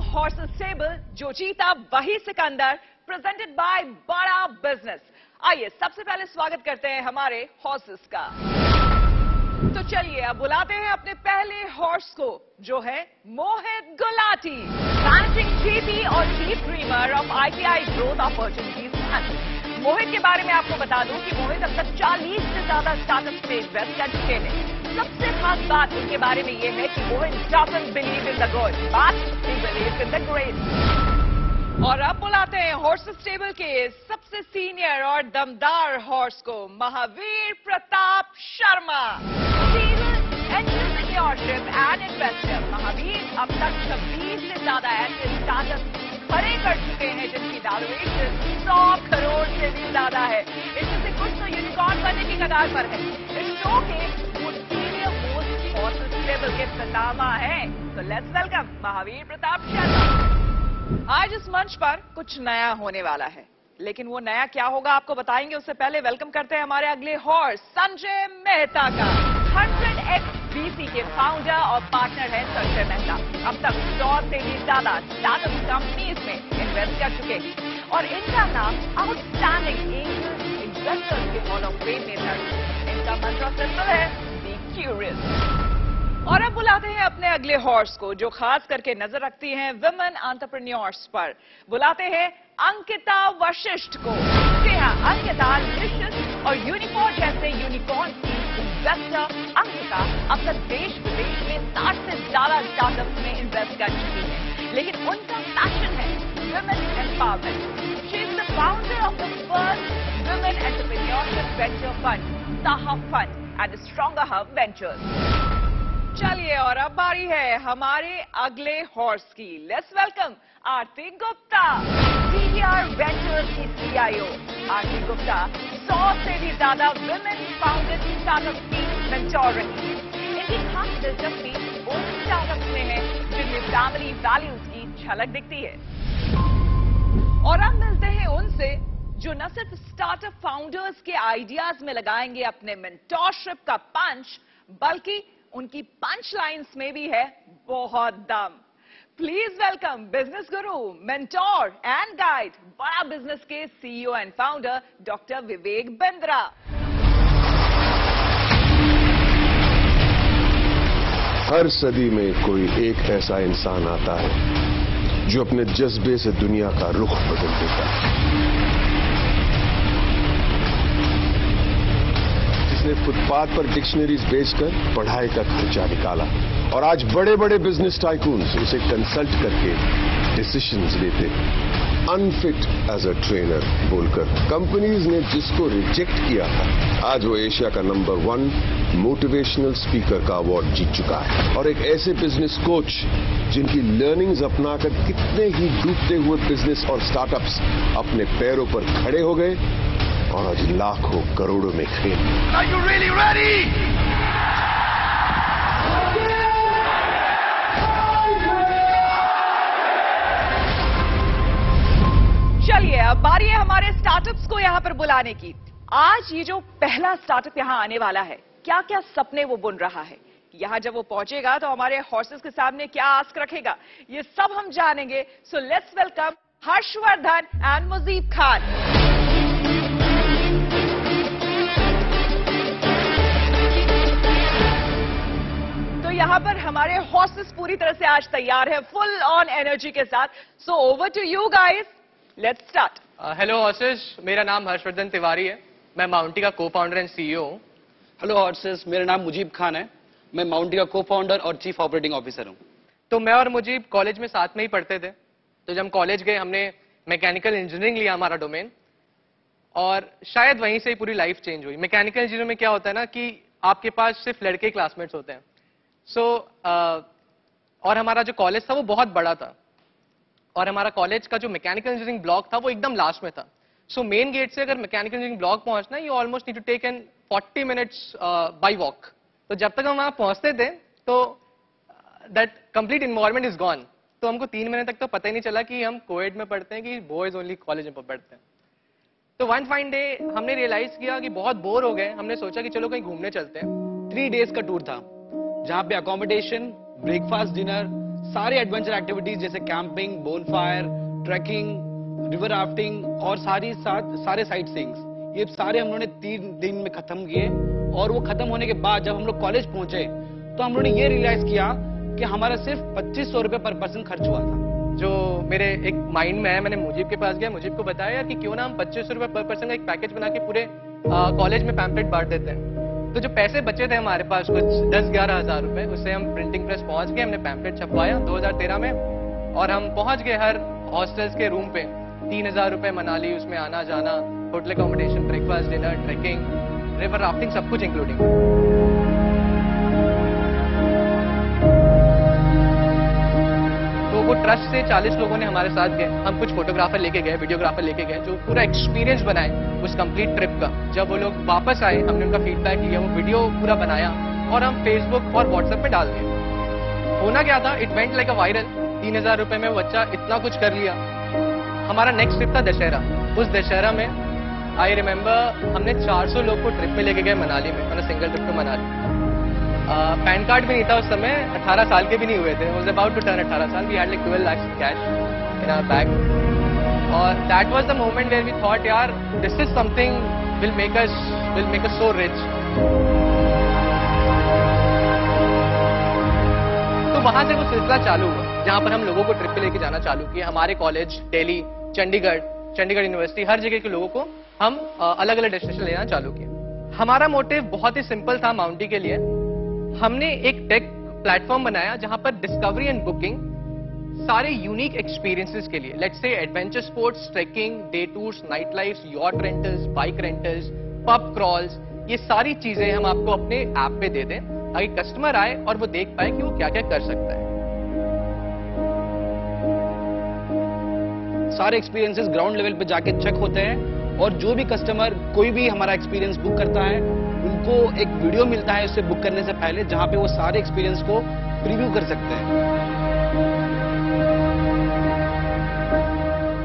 Horses stable, जो जीता वही सिकंदर, प्रेजेंटेड बाय बड़ा बिजनेस। आइए सबसे पहले स्वागत करते हैं हमारे हॉर्सेस का। तो चलिए अब बुलाते हैं अपने पहले हॉर्स को, जो है मोहित गुलाटी, मैनेजिंग जीपी और chief dreamer of ITI growth opportunities fund. Mohit के बारे में आपको बता दूं कि मोहित अब तक 40 से ज्यादा स्टार्टअप्स में इन्वेस्ट कर चुके हैं। सबसे खास बात उनके बारे में यह है कि Mohit doesn't believe in the good, but he believes in the great. और अब बुलाते हैं हॉर्सेस स्टेबल के सबसे सीनियर और दमदार हॉर्स को, Mahavir Pratap Sharma, entrepreneurship and investor. Mahavir अब तक 26 से ज्यादा ऐसे स्टार्टअप खड़े कर चुके हैं जिनकी वैल्यूएशन 100 करोड़ से भी ज्यादा है। इसमें से कुछ तो यूनिकॉर्न बनने की कगार पर है। इस शो के वो सीनियर मोस्ट हॉर्सेस स्टेबल के पितामह हैं। तो लेट्स वेलकम महावीर प्रताप शर्मा। आज इस मंच पर कुछ नया होने वाला है, लेकिन वो नया क्या होगा आपको बताएंगे। उससे पहले वेलकम करते हैं हमारे अगले हॉर्स संजय मेहता का। 100x VC के फाउंडर और पार्टनर है संजय मेहता। अब तक 100 से भी ज्यादा स्टार्टअप कंपनीज में इन्वेस्ट कर चुके हैं और इनका नाम आउटस्टैंडिंग एंजल इन्वेस्टर्स के हॉल ऑफ फेम में दर्ज। इनका मंत्र सिंपल है, बी क्यूरियस। और अब बुलाते हैं अपने अगले हॉर्स को, जो खास करके नजर रखती हैं विमेन एंटरप्रेन्योर्स पर। बुलाते हैं अंकिता वशिष्ठ को। जी हाँ, अंकिता लिशियस और यूनिकॉर्न जैसे यूनिकॉर्न की इन्वेस्टर अंकिता अब तक देश विदेश में 60 से ज्यादा स्टार्टअप्स में इन्वेस्ट कर चुकी है, लेकिन उनका पैशन है women empowerment. She is the founder of the first women entrepreneurship venture fund, साहब fund and stronger hub ventures. चलिए और अब बारी है हमारे अगले हॉर्स की। Let's welcome Aarti Gupta, CDR ventures की CIO। आरती गुप्ता 100 से भी ज्यादा विमेन फाउंडेड स्टार्टअप की मेंटोर रही है। इनकी खास दिलचस्पी उन स्टार्टअप्स में है जिनमें फैमिली वैल्यूज की झलक दिखती है। और अब मिलते हैं उनसे जो न सिर्फ स्टार्टअप फाउंडर्स के आइडियाज में लगाएंगे अपने मेंटोरशिप का पंच, बल्कि उनकी पंच लाइन्स में भी है बहुत दम। Please welcome business Guru, mentor and guide, बड़ा बिजनेस के CEO and founder doctor Vivek Bindra. हर सदी में कोई एक ऐसा इंसान आता है जो अपने जज्बे से दुनिया का रुख बदल देता है, जिसने फुटपाथ पर डिक्शनरीज बेचकर पढ़ाई का खर्चा निकाला और आज बड़े बड़े बिजनेस टाइकून्स उसे कंसल्ट करके डिसीजंस लेते, अनफिट एज अ ट्रेनर बोलकर। कंपनीज ने जिसको रिजेक्ट किया था, आज वो एशिया का नंबर 1 मोटिवेशनल स्पीकर का अवार्ड जीत चुका है। और एक ऐसे बिजनेस कोच जिनकी लर्निंग्स अपनाकर कितने ही डूबते हुए बिजनेस और स्टार्टअप्स अपने पैरों पर खड़े हो गए और आज लाखों करोड़ों में खेल। Are you really ready? चलिए अब बारी है हमारे स्टार्टअप्स को यहां पर बुलाने की। आज ये जो पहला स्टार्टअप यहां आने वाला है, क्या क्या सपने वो बुन रहा है, यहां जब वो पहुंचेगा तो हमारे हॉर्सेस के सामने क्या आस्क रखेगा, ये सब हम जानेंगे। So let's welcome Harshvardhan and Mujeeb Khan. यहां पर हमारे हॉर्सेस पूरी तरह से आज तैयार है, फुल ऑन एनर्जी के साथ। So over to you guys, let's start. Hello horses, मेरा नाम हर्षवर्धन तिवारी है। मैं माउंटी का को फाउंडर एंड CEO हूं। हेलो हॉर्सेस, मेरा नाम मुजीब खान है। मैं माउंटी का को फाउंडर और चीफ ऑपरेटिंग ऑफिसर हूं। तो मैं और मुजीब कॉलेज में साथ में ही पढ़ते थे। तो जब हम कॉलेज गए, हमने मैकेनिकल इंजीनियरिंग लिया हमारा डोमेन, और शायद वहीं से ही पूरी लाइफ चेंज हुई। मैकेनिकल इंजीनियरिंग में क्या होता है ना कि आपके पास सिर्फ लड़के क्लासमेट्स होते हैं। और हमारा जो कॉलेज था वो बहुत बड़ा था, और हमारा कॉलेज का जो मैकेनिकल इंजीनियरिंग ब्लॉक था वो एकदम लास्ट में था। सो मेन गेट से अगर मैकेनिकल इंजीनियरिंग ब्लॉक पहुंचना, you almost need to take an 40 minutes by walk. तो जब तक हम वहां पहुंचते थे तो that complete environment is gone. तो हमको 3 महीने तक तो पता ही नहीं चला कि हम कोएड में पढ़ते हैं कि बॉयज ओनली कॉलेज में पढ़ते हैं। तो वन फाइन डे हमने रियलाइज किया कि बहुत बोर हो गए। हमने सोचा कि चलो कहीं घूमने चलते हैं। 3 डेज का टूर था, जहां पे अकोमोडेशन, ब्रेकफास्ट, डिनर सारे एडवेंचर एक्टिविटीज जैसे camping, bonfire, trekking, river rafting और सारे साइट सीइंग्स, ये सारे हम लोगों ने 3 दिन में खत्म किए। और वो खत्म होने के बाद जब हम लोग कॉलेज पहुंचे तो हम लोगों ने ये रियलाइज किया कि हमारा सिर्फ 2500 रुपए पर पर्सन खर्च हुआ था। जो मेरे एक माइंड में है, मैंने मुजीब के पास गया, मुजीब को बताया यार कि क्यों ना हम 2500 रुपए पर पर्सन का एक पैकेज बना के पूरे कॉलेज में पैम्पलेट बांट देते हैं। तो जो पैसे बचे थे हमारे पास कुछ 10-11 हजार रुपए, उससे हम प्रिंटिंग प्रेस पहुंच गए, हमने पैम्पलेट छपवाया 2013 में, और हम पहुंच गए हर हॉस्टल्स के रूम पे। 3000 रुपए मनाली, उसमें आना जाना, hotel accommodation, breakfast, dinner, trekking, river rafting, सब कुछ इंक्लूडिंग। तो वो ट्रस्ट से 40 लोगों ने हमारे साथ गए, हम कुछ फोटोग्राफर लेके गए, वीडियोग्राफर लेके गए, जो पूरा एक्सपीरियंस बनाए उस कंप्लीट ट्रिप का। जब वो लोग वापस आए, हमने उनका फीडबैक लिया, वो वीडियो पूरा बनाया और हम फेसबुक और व्हाट्सएप पे डाल दिए। होना क्या था, it went like a viral. 3000 रुपए में बच्चा इतना कुछ कर लिया। हमारा नेक्स्ट ट्रिप था दशहरा। उस दशहरा में आई रिमेम्बर हमने 400 लोग को ट्रिप में लेके गए मनाली में, मैंने सिंगल ट्रिप पे मनाली। पैन कार्ड भी नहीं था उस समय, 18 साल के भी नहीं हुए थे, वाज अबाउट टू टर्न 18 साल। We had like 12 lakhs cash in our bag, और that was the moment where we thought यार this is something will make us so rich. तो वहां से वो सिलसिला चालू हुआ जहां पर हम लोगों को ट्रिप पे लेके जाना चालू किया। हमारे कॉलेज, दिल्ली, चंडीगढ़ यूनिवर्सिटी, हर जगह के लोगों को हम अलग अलग डेस्टिनेशन लेना चालू किया। हमारा मोटिव बहुत ही सिंपल था माउंटी के लिए। हमने एक टेक प्लेटफॉर्म बनाया जहां पर डिस्कवरी एंड बुकिंग, सारे यूनिक एक्सपीरियंसेस के लिए, let's say adventure sports, trekking, day tours, night life, yacht rentals, bike rentals, pub crawls, ये सारी चीजें हम आपको अपने ऐप पे दे दें ताकि कस्टमर आए और वो देख पाए कि वो क्या क्या कर सकता है। सारे एक्सपीरियंसेस ग्राउंड लेवल पे जाके चेक होते हैं, और जो भी कस्टमर कोई भी हमारा एक्सपीरियंस बुक करता है उनको एक वीडियो मिलता है उससे बुक करने से पहले, जहां पे वो सारे एक्सपीरियंस को प्रीव्यू कर सकते हैं।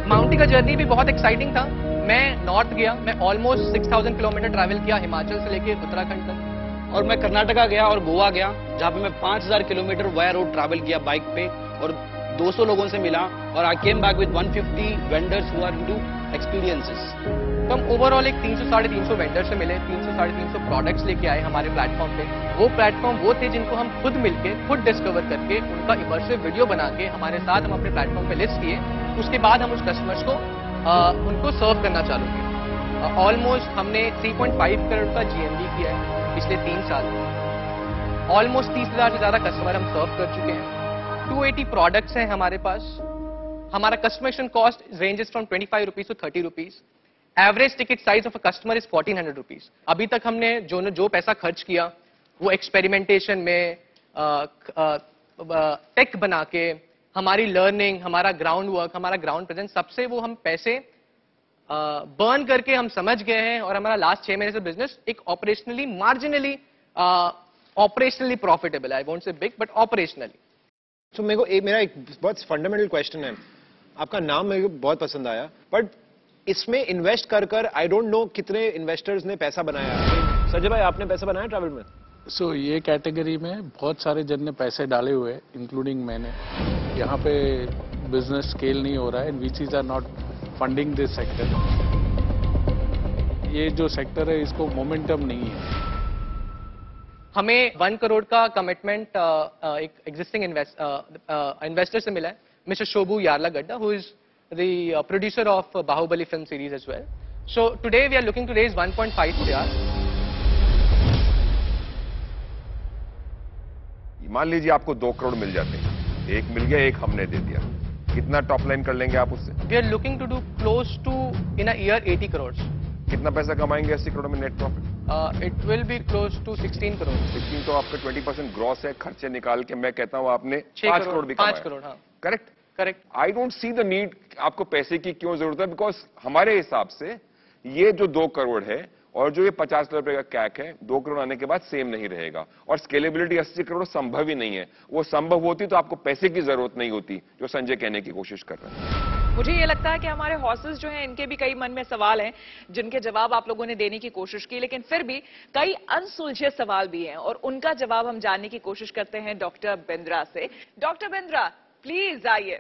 माउंटी का जर्नी भी बहुत एक्साइटिंग था। मैं नॉर्थ गया, मैं ऑलमोस्ट 6000 किलोमीटर ट्रैवल किया हिमाचल से लेके उत्तराखंड तक, और मैं कर्नाटका गया और गोवा गया, जहां पे मैं 5000 किलोमीटर वाया रोड ट्रैवल किया बाइक पे, और 200 लोगों से मिला, और I came back with 150 vendors who are into experiences. तो हम ओवरऑल एक 300-350 वेंडर से मिले, 300-350 प्रोडक्ट्स लेके आए हमारे प्लेटफॉर्म पे। वो प्लेटफॉर्म वो थे जिनको हम खुद मिलके, खुद डिस्कवर करके, उनका इमर्सिव वीडियो बना के हमारे साथ हम अपने प्लेटफॉर्म पे लिस्ट किए। उसके बाद हम उस कस्टमर्स को उनको सर्व करना चालू किया। ऑलमोस्ट हमने 3.5 करोड़ का GMV किया है पिछले 3 साल में। ऑलमोस्ट 30,000 से ज्यादा कस्टमर हम सर्व कर चुके हैं। 280 प्रोडक्ट्स हैं हमारे पास। हमारा customer cost ranges from 25 rupees to 30 rupees. Average ticket size of a customer is 1400 rupees. अभी तक हमने जो पैसा खर्च किया वो एक्सपेरिमेंटेशन में, टेक बना के, हमारी लर्निंग, हमारा ग्राउंड वर्क, हमारा ग्राउंड प्रेजेंस, सबसे वो हम पैसे बर्न करके हम समझ गए हैं, और हमारा लास्ट 6 महीने से बिजनेस एक ऑपरेशनली मार्जिनली ऑपरेशनली प्रॉफिटेबल है। I won't say big but operationally. तो मेरे को मेरा एक बहुत फंडामेंटल क्वेश्चन है। आपका नाम मेरे को बहुत पसंद आया, बट इसमें इन्वेस्ट कर आई डोंट नो कितने इन्वेस्टर्स ने पैसा बनाया। संजय भाई, आपने पैसा बनाया ट्रैवल में? सो ये कैटेगरी में बहुत सारे जन ने पैसे डाले हुए, इंक्लूडिंग मैंने। यहाँ पे बिजनेस स्केल नहीं हो रहा है, VCs are not funding this sector. ये जो सेक्टर है इसको मोमेंटम नहीं है। हमें 1 करोड़ का कमिटमेंट एक एग्जिस्टिंग इन्वेस्टर से मिला है, mister Shobu Yarlagadda, who is the producer of Baahubali film series as well. So today we are looking to raise 1.5 CR। मान लीजिए आपको 2 करोड़ मिल जाते हैं, एक मिल गया, एक हमने दे दिया, कितना टॉप लाइन कर लेंगे आप उससे? We are looking to do close to in a year 80 crore. कितना पैसा कमाएंगे 80 करोड़ में net profit? It will be close to 16 crore. 16 तो आपका 20% ग्रॉस है, खर्चे निकाल के मैं कहता हूं आपने 5 करोड़ भी कमाया। 5 करोड़, हाँ। Correct correct. I don't see the need, आपको पैसे की क्यों जरूरत है, बिकॉज हमारे हिसाब से ये जो 2 करोड़ है और जो ये 50 लाख रुपए का कैक है, 2 करोड़ आने के बाद सेम नहीं रहेगा, और स्केलेबिलिटी 80 करोड़ संभव ही नहीं है। वो संभव होती तो आपको पैसे की जरूरत नहीं होती, जो संजय कहने की कोशिश कर रहे हैं। मुझे ये लगता है कि हमारे हॉर्सेस जो हैं इनके भी कई मन में सवाल हैं जिनके जवाब आप लोगों ने देने की कोशिश की, लेकिन फिर भी कई अनसुलझे सवाल भी हैं और उनका जवाब हम जानने की कोशिश करते हैं डॉक्टर बिंद्रा से। डॉक्टर बिंद्रा प्लीज आइए।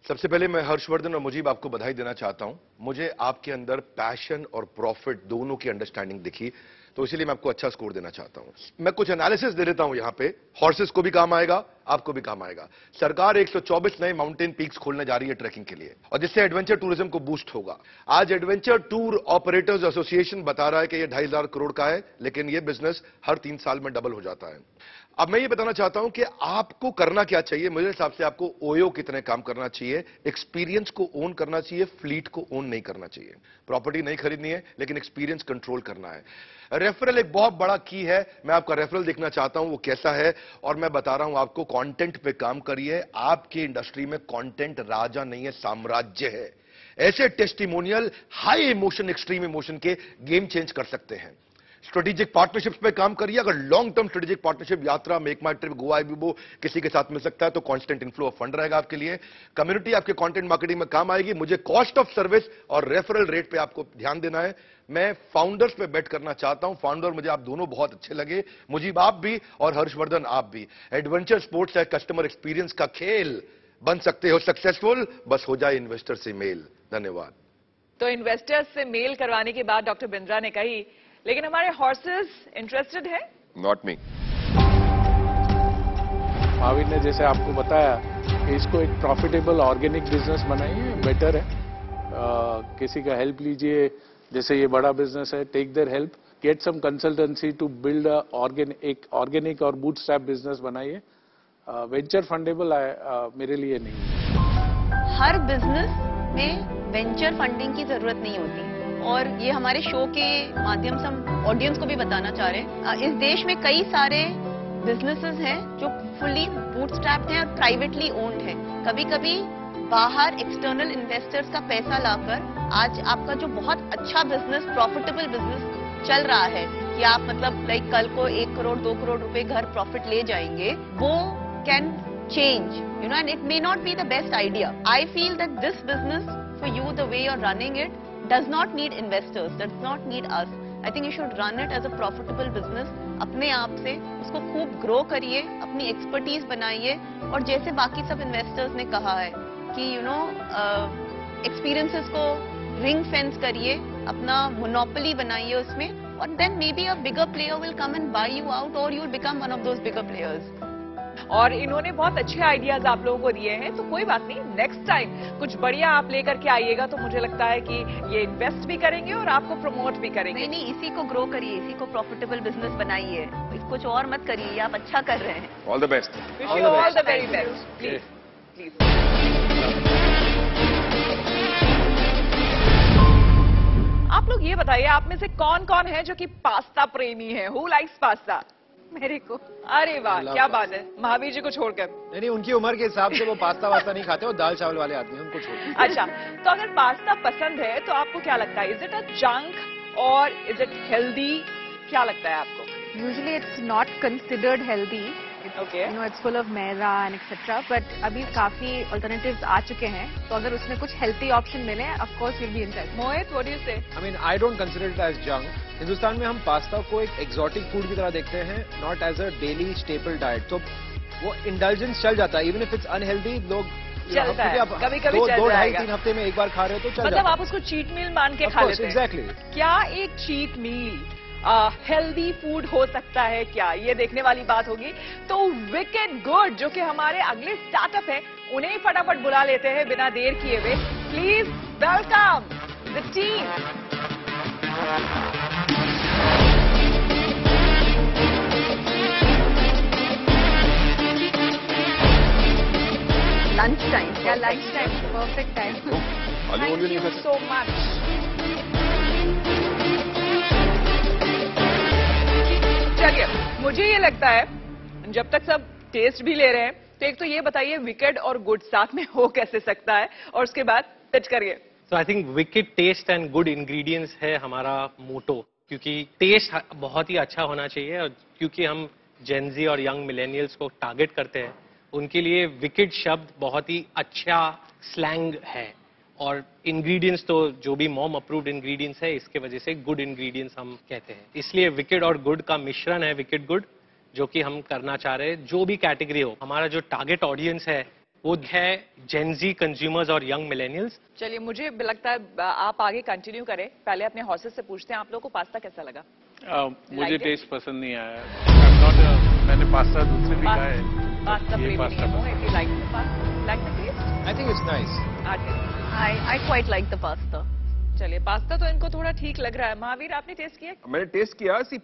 सबसे पहले मैं हर्षवर्धन और मुजीब आपको बधाई देना चाहता हूं। मुझे आपके अंदर पैशन और प्रॉफिट दोनों की अंडरस्टैंडिंग दिखी, तो इसीलिए मैं आपको अच्छा स्कोर देना चाहता हूं। मैं कुछ एनालिसिस दे देता हूं यहां पे, हॉर्सेस को भी काम आएगा, आपको भी काम आएगा। सरकार 124 नए माउंटेन पीक्स खोलने जा रही है ट्रैकिंग के लिए, और जिससे एडवेंचर टूरिज्म को बूस्ट होगा। आज एडवेंचर टूर ऑपरेटर्स एसोसिएशन बता रहा है कि यह 2,500 करोड़ का है, लेकिन यह बिजनेस हर 3 साल में डबल हो जाता है। अब मैं ये बताना चाहता हूं कि आपको करना क्या चाहिए। मेरे हिसाब से आपको ओयो कितने काम करना चाहिए, एक्सपीरियंस को ओन करना चाहिए, फ्लीट को ओन नहीं करना चाहिए। प्रॉपर्टी नहीं खरीदनी है, लेकिन एक्सपीरियंस कंट्रोल करना है। रेफरल एक बहुत बड़ा की है। मैं आपका रेफरल देखना चाहता हूं वो कैसा है, और मैं बता रहा हूं आपको, कंटेंट पे काम करिए। आपकी इंडस्ट्री में कंटेंट राजा नहीं है, साम्राज्य है। ऐसे testimonial high emotion, extreme emotion के गेम चेंज कर सकते हैं। स्ट्रेटेजिक पार्टनरशिप्स पे काम करिए। अगर लॉन्ग टर्म स्ट्रेटेजिक पार्टनरशिप, यात्रा, मेक माई ट्रिप, गोवा वो किसी के साथ मिल सकता है, तो कांस्टेंट इनफ्लो ऑफ फंड रहेगा आपके लिए। कम्युनिटी आपके कंटेंट मार्केटिंग में काम आएगी। मुझे कॉस्ट ऑफ सर्विस और रेफरल रेट पे आपको ध्यान देना है। मैं फाउंडर्स पे बेट करना चाहता हूं। फाउंडर मुझे आप दोनों बहुत अच्छे लगे, मुझीब आप भी और हर्षवर्धन आप भी। एडवेंचर स्पोर्ट्स है, कस्टमर एक्सपीरियंस का खेल। बन सकते हो सक्सेसफुल, बस हो जाए इन्वेस्टर से मेल। धन्यवाद। तो इन्वेस्टर्स से मेल करवाने की बात डॉक्टर बिंद्रा ने कही, लेकिन हमारे हॉर्सेस इंटरेस्टेड है? Not me. महावीर ने जैसे आपको बताया कि इसको एक प्रॉफिटेबल ऑर्गेनिक बिजनेस बनाइए, बेटर है। किसी का हेल्प लीजिए, जैसे ये बड़ा बिजनेस है, take their help, get some consultancy to build एक ऑर्गेनिक और बूटस्ट्रैप बिजनेस बनाइए। वेंचर फंडेबल मेरे लिए नहीं। हर बिजनेस में वेंचर फंडिंग की जरूरत नहीं होती, और ये हमारे शो के माध्यम से हम ऑडियंस को भी बताना चाह रहे हैं। इस देश में कई सारे बिजनेसेस हैं जो फुली बूटस्ट्रैप्ड हैं और प्राइवेटली ओन्ड हैं। कभी कभी बाहर एक्सटर्नल इन्वेस्टर्स का पैसा लाकर आज आपका जो बहुत अच्छा बिजनेस, प्रॉफिटेबल बिजनेस चल रहा है, कि आप मतलब लाइक कल को 1 करोड़ 2 करोड़ रुपए घर प्रॉफिट ले जाएंगे, वो can change, you know, and it may not be the best idea. I feel that this business for you, the way you are running it, does not need investors, does not need us. I think you should run it as a profitable business. अपने आप से उसको खूब grow करिए, अपनी expertise बनाइए, और जैसे बाकी सब इन्वेस्टर्स ने कहा है कि यू नो एक्सपीरियंसेस को रिंग फेंस करिए, अपना मोनोपोली बनाइए उसमें, और then maybe a bigger player will come and buy you out, और you will become one of those bigger players. और इन्होंने बहुत अच्छे आइडियाज आप लोगों को दिए हैं, तो कोई बात नहीं, नेक्स्ट टाइम कुछ बढ़िया आप लेकर के आइएगा, तो मुझे लगता है कि ये इन्वेस्ट भी करेंगे और आपको प्रमोट भी करेंगे। नहीं, इसी को ग्रो करिए, इसी को प्रॉफिटेबल बिजनेस बनाइए, कुछ और मत करिए, आप अच्छा कर रहे हैं। All the best. Wish you all the very best. Please please. आप लोग ये बताइए, आप में से कौन कौन है जो कि पास्ता प्रेमी है? Who likes pasta? मेरे को। अरे वाह, क्या बात है, महावीर जी को छोड़कर। नहीं, उनकी उम्र के हिसाब से वो पास्ता वास्ता नहीं खाते, वो दाल चावल वाले आदमी हैं, उनको छोड़। अच्छा, तो अगर पास्ता पसंद है तो आपको क्या लगता है, इज इट अ जंक और इज इट हेल्दी? क्या लगता है आपको? Usually it's not considered healthy. Okay. You know, it's full of maida and etc. But अभी काफी alternatives आ चुके हैं, तो अगर उसमें कुछ healthy option मिले, of course you'll be interested. Mohit, what do you say? I mean, I don't consider it as junk. Hindustan में हम पास्ता को एक एक्सोटिक फूड की तरह देखते हैं, not as a daily staple diet. तो वो इंडल्जेंस चल जाता है, इवन इफ इट्स अनहेल्दी। लोग चलता है, कभी-कभी चल दो ढाई जाएगा। 3 हफ्ते में एक बार खा रहे हो तो चल मतलब जाता है। आप उसको चीट मील मान के खा लेते हैं। एग्जैक्टली। क्या एक चीट मील हेल्दी फूड हो सकता है क्या, ये देखने वाली बात होगी। तो विकेड गुड जो कि हमारे अगले स्टार्टअप है, उन्हें ही फटाफट बुला लेते हैं बिना देर किए हुए। Please welcome the team. Lunch time, Yeah, lunch time, perfect time. Thank you so much. चलिए, मुझे ये लगता है जब तक सब टेस्ट भी ले रहे हैं, तो एक तो ये बताइए विकेड और गुड साथ में हो कैसे सकता है, और उसके बाद पिच करिए। So I think wicked taste and good ingredients है हमारा मोटो, क्योंकि टेस्ट बहुत ही अच्छा होना चाहिए, और क्योंकि हम जेनजी और यंग मिलेनियल्स को टारगेट करते हैं, उनके लिए विकेड शब्द बहुत ही अच्छा स्लैंग है और इंग्रेडिएंट्स तो जो भी मॉम अप्रूव्ड इंग्रेडिएंट्स है इसके वजह से गुड इंग्रेडिएंट्स हम कहते हैं, इसलिए विकेड और गुड का मिश्रण है विकेड गुड, जो कि हम करना चाह रहे हैं जो भी कैटेगरी हो। हमारा जो टारगेट ऑडियंस है वो है जेनजी कंज्यूमर्स और यंग मिलेनियल्स। चलिए, मुझे लगता है आप आगे कंटिन्यू करें, पहले अपने हॉसेस से पूछते हैं आप लोगों को पास्ता कैसा लगा। मुझे टेस्ट पसंद नहीं आया। मैंने पास्ता दूसरे भी खाया है। पास्ता ये pasta I think it's nice. I quite like the pasta. चलिए, पास्ता तो इनको थोड़ा ठीक लग रहा है। महावीर, आपने टेस्ट किया? मैंने टेस्ट किया। See,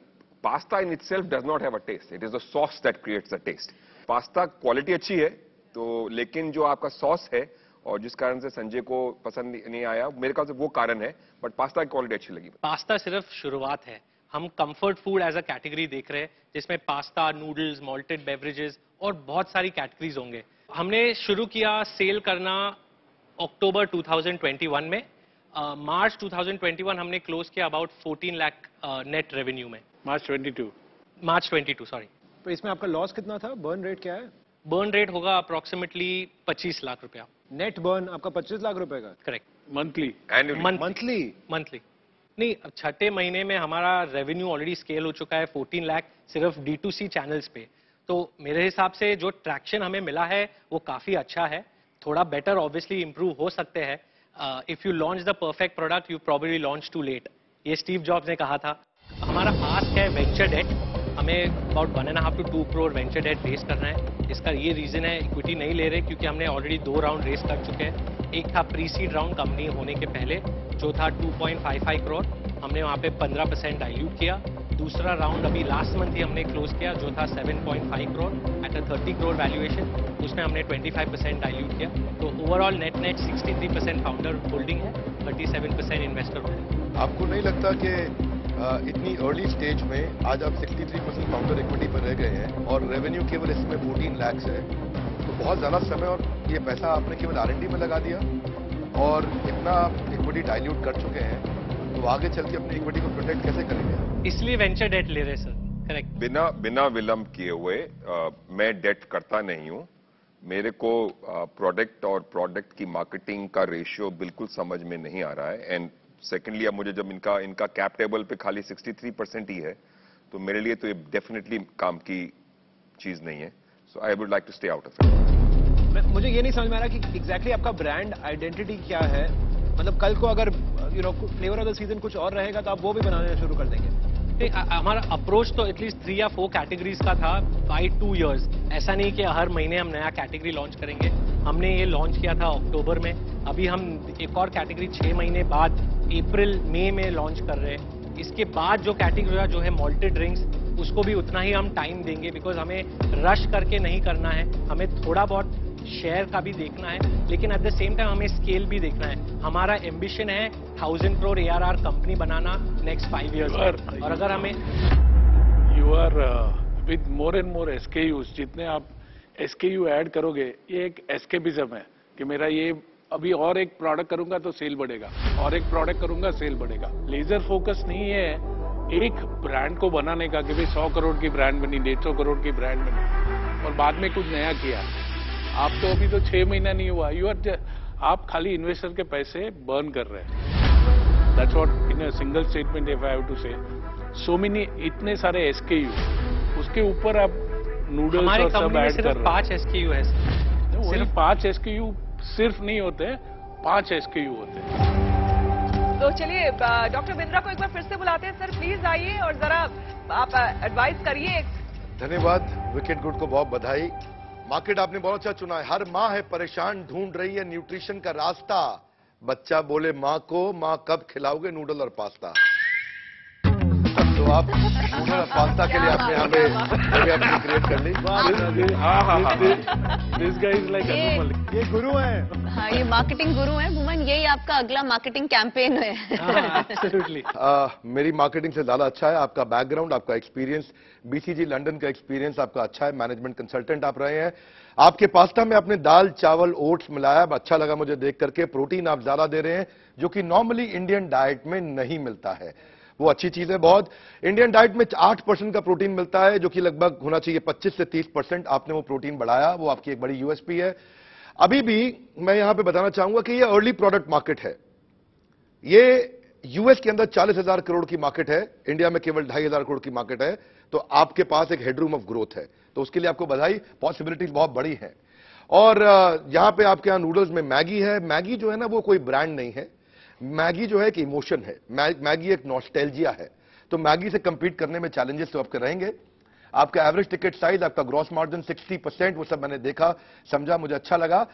pasta in itself does not have a taste, it is the sauce that creates the taste. Pasta quality अच्छी है तो, लेकिन जो आपका सॉस है और जिस कारण से संजय को पसंद नहीं आया, मेरे ख्याल से वो कारण है, बट पास्ता की क्वालिटी अच्छी लगी। पास्ता सिर्फ शुरुआत है, हम comfort food as a category देख रहे हैं जिसमें पास्ता, नूडल्स, मॉल्टेड बेवरेजेस और बहुत सारी कैटेगरीज होंगे। हमने शुरू किया सेल करना अक्टूबर 2021 में। मार्च 2021 हमने क्लोज किया अबाउट 14 लाख नेट रेवेन्यू में। मार्च 22 सॉरी। तो इसमें आपका लॉस कितना था? बर्न रेट क्या है? बर्न रेट होगा अप्रोक्सीमेटली 25 लाख रुपया। नेट बर्न आपका 25 लाख रुपए का? करेक्ट। मंथली? मंथली नहीं, छठे महीने में हमारा रेवेन्यू ऑलरेडी स्केल हो चुका है 14 लाख सिर्फ D2C चैनल्स पे। तो मेरे हिसाब से जो ट्रैक्शन हमें मिला है वो काफी अच्छा है। थोड़ा बेटर ऑब्वियसली इंप्रूव हो सकते हैं। If you launch the perfect product you probably launch too late, ये स्टीव जॉब्स ने कहा था। हमारा आस्क है वेंचर डेट, हमें about 1.5 to 2 crore venture debt raise करना है। इसका ये रीजन है इक्विटी नहीं ले रहे क्योंकि हमने ऑलरेडी 2 राउंड रेस कर चुके हैं। एक था प्री सीड राउंड कंपनी होने के पहले जो था 2.55 करोड़, हमने वहाँ पे 15% डाइल्यूट किया। दूसरा राउंड अभी लास्ट मंथ ही हमने क्लोज किया जो था 7.5 crore at a 30 crore valuation, उसमें हमने 25% डाइल्यूट किया। तो ओवरऑल नेट 63% फाउंडर होल्डिंग है, 37% इन्वेस्टर होल्डिंग। आपको नहीं लगता कि इतनी अर्ली स्टेज में आज आप 63% फाउंडर इक्विटी पर रह गए हैं और रेवेन्यू केवल इसमें 14 लाख है, तो बहुत ज्यादा समय और ये पैसा आपने केवल R&D में लगा दिया और इतना इक्विटी डाइल्यूट कर चुके हैं, तो आगे चल के अपनी इक्विटी को प्रोटेक्ट कैसे करेंगे? इसलिए वेंचर डेट ले रहे सर। करेक्ट। बिना विलंब किए हुए मैं डेट करता नहीं हूं। मेरे को प्रोडक्ट और प्रोडक्ट की मार्केटिंग का रेशियो बिल्कुल समझ में नहीं आ रहा है। एंड सेकेंडली, अब मुझे जब इनका कैप टेबल पे खाली 63% ही है तो मेरे लिए तो ये डेफिनेटली काम की चीज नहीं है। So I would like to stay out of it. मुझे ये नहीं समझ में आ रहा कि एग्जैक्टली आपका ब्रांड आइडेंटिटी क्या है। मतलब कल को अगर फ्लेवर ऑफ द सीजन कुछ और रहेगा तो आप वो भी बनाना शुरू कर देंगे? हमारा अप्रोच तो एटलीस्ट 3 या 4 कैटेगरीज का था बाय 2 इयर्स। ऐसा नहीं कि हर महीने हम नया कैटेगरी लॉन्च करेंगे। हमने ये लॉन्च किया था अक्टूबर में, अभी हम एक और कैटेगरी 6 महीने बाद अप्रैल मई में लॉन्च कर रहे हैं। इसके बाद जो कैटेगरी जो है मॉल्टेड ड्रिंक्स, उसको भी उतना ही हम टाइम देंगे बिकॉज हमें रश करके नहीं करना है। हमें थोड़ा बहुत शेयर का भी देखना है लेकिन एट द सेम टाइम हमें स्केल भी देखना है। हमारा एम्बिशन है 1000 करोड़ ARR कंपनी बनाना नेक्स्ट 5 इयर्स में। और अगर हमें you are with more and more SKUs, जितने आप SKU ऐड करोगे ये एक एस्केपिज्म है कि मेरा ये अभी और एक प्रोडक्ट करूंगा तो सेल बढ़ेगा, और एक प्रोडक्ट करूंगा सेल बढ़ेगा। लेजर फोकस नहीं है एक ब्रांड को बनाने का कि भाई 100 करोड़ की ब्रांड बनी, 150 करोड़ की ब्रांड बनी और बाद में कुछ नया किया। आप तो अभी तो 6 महीना नहीं हुआ, आप खाली इन्वेस्टर के पैसे बर्न कर रहे हैं। That's what in a single statement if I have to say. So many, इतने सारे SKU, उसके ऊपर आप नूडल्स और सब ऐड कर रहे हैं। 5 SKU है सिर्फ 5 SKU सिर्फ नहीं होते, 5 SKU होते हैं। तो चलिए डॉक्टर बिंद्रा को एक बार फिर से बुलाते हैं। सर प्लीज आइए और जरा आप एडवाइस करिए। धन्यवाद, विकेड गुड को बहुत बधाई। मार्केट आपने बहुत अच्छा चुना है। हर माँ है परेशान, ढूंढ रही है न्यूट्रिशन का रास्ता। बच्चा बोले माँ को, माँ कब खिलाओगे नूडल और पास्ता? तो आप नूडल और पास्ता के लिए आपने यहाँ पे अपनी क्रिएट कर ली। This guy is like animal. ये गुरु है। हाँ, ये मार्केटिंग गुरु है भूमन। यही आपका अगला मार्केटिंग कैंपेन है। एब्सोल्युटली। मेरी मार्केटिंग से ज्यादा अच्छा है आपका बैकग्राउंड, आपका एक्सपीरियंस, BCG लंदन का एक्सपीरियंस आपका अच्छा है, मैनेजमेंट कंसल्टेंट आप रहे हैं। आपके पास्ता में आपने दाल, चावल, ओट्स मिलाया, अच्छा लगा मुझे देख करके। प्रोटीन आप ज्यादा दे रहे हैं जो कि नॉर्मली इंडियन डाइट में नहीं मिलता है। वो अच्छी चीज है बहुत। इंडियन डाइट में 8% का प्रोटीन मिलता है, जो कि लगभग होना चाहिए 25 से 30%। आपने वो प्रोटीन बढ़ाया, वो आपकी एक बड़ी यूएसपी है। अभी भी मैं यहां पे बताना चाहूंगा कि ये अर्ली प्रोडक्ट मार्केट है। ये यूएस के अंदर 40,000 करोड़ की मार्केट है, इंडिया में केवल 2,500 करोड़ की मार्केट है। तो आपके पास एक हेडरूम ऑफ ग्रोथ है, तो उसके लिए आपको बधाई, पॉसिबिलिटीज बहुत बड़ी है। और यहां पे आपके यहां नूडल्स में मैगी है। मैगी जो है ना, वो कोई ब्रांड नहीं है, मैगी जो है एक इमोशन है, मैगी एक नॉस्टैल्जिया है। तो मैगी से कंपीट करने में चैलेंजेस तो आपके रहेंगे। आपका एवरेज टिकट साइज, आपका ग्रॉस मार्जिन 60%, वो सब मैंने देखा, समझा, मुझे अच्छा लगा।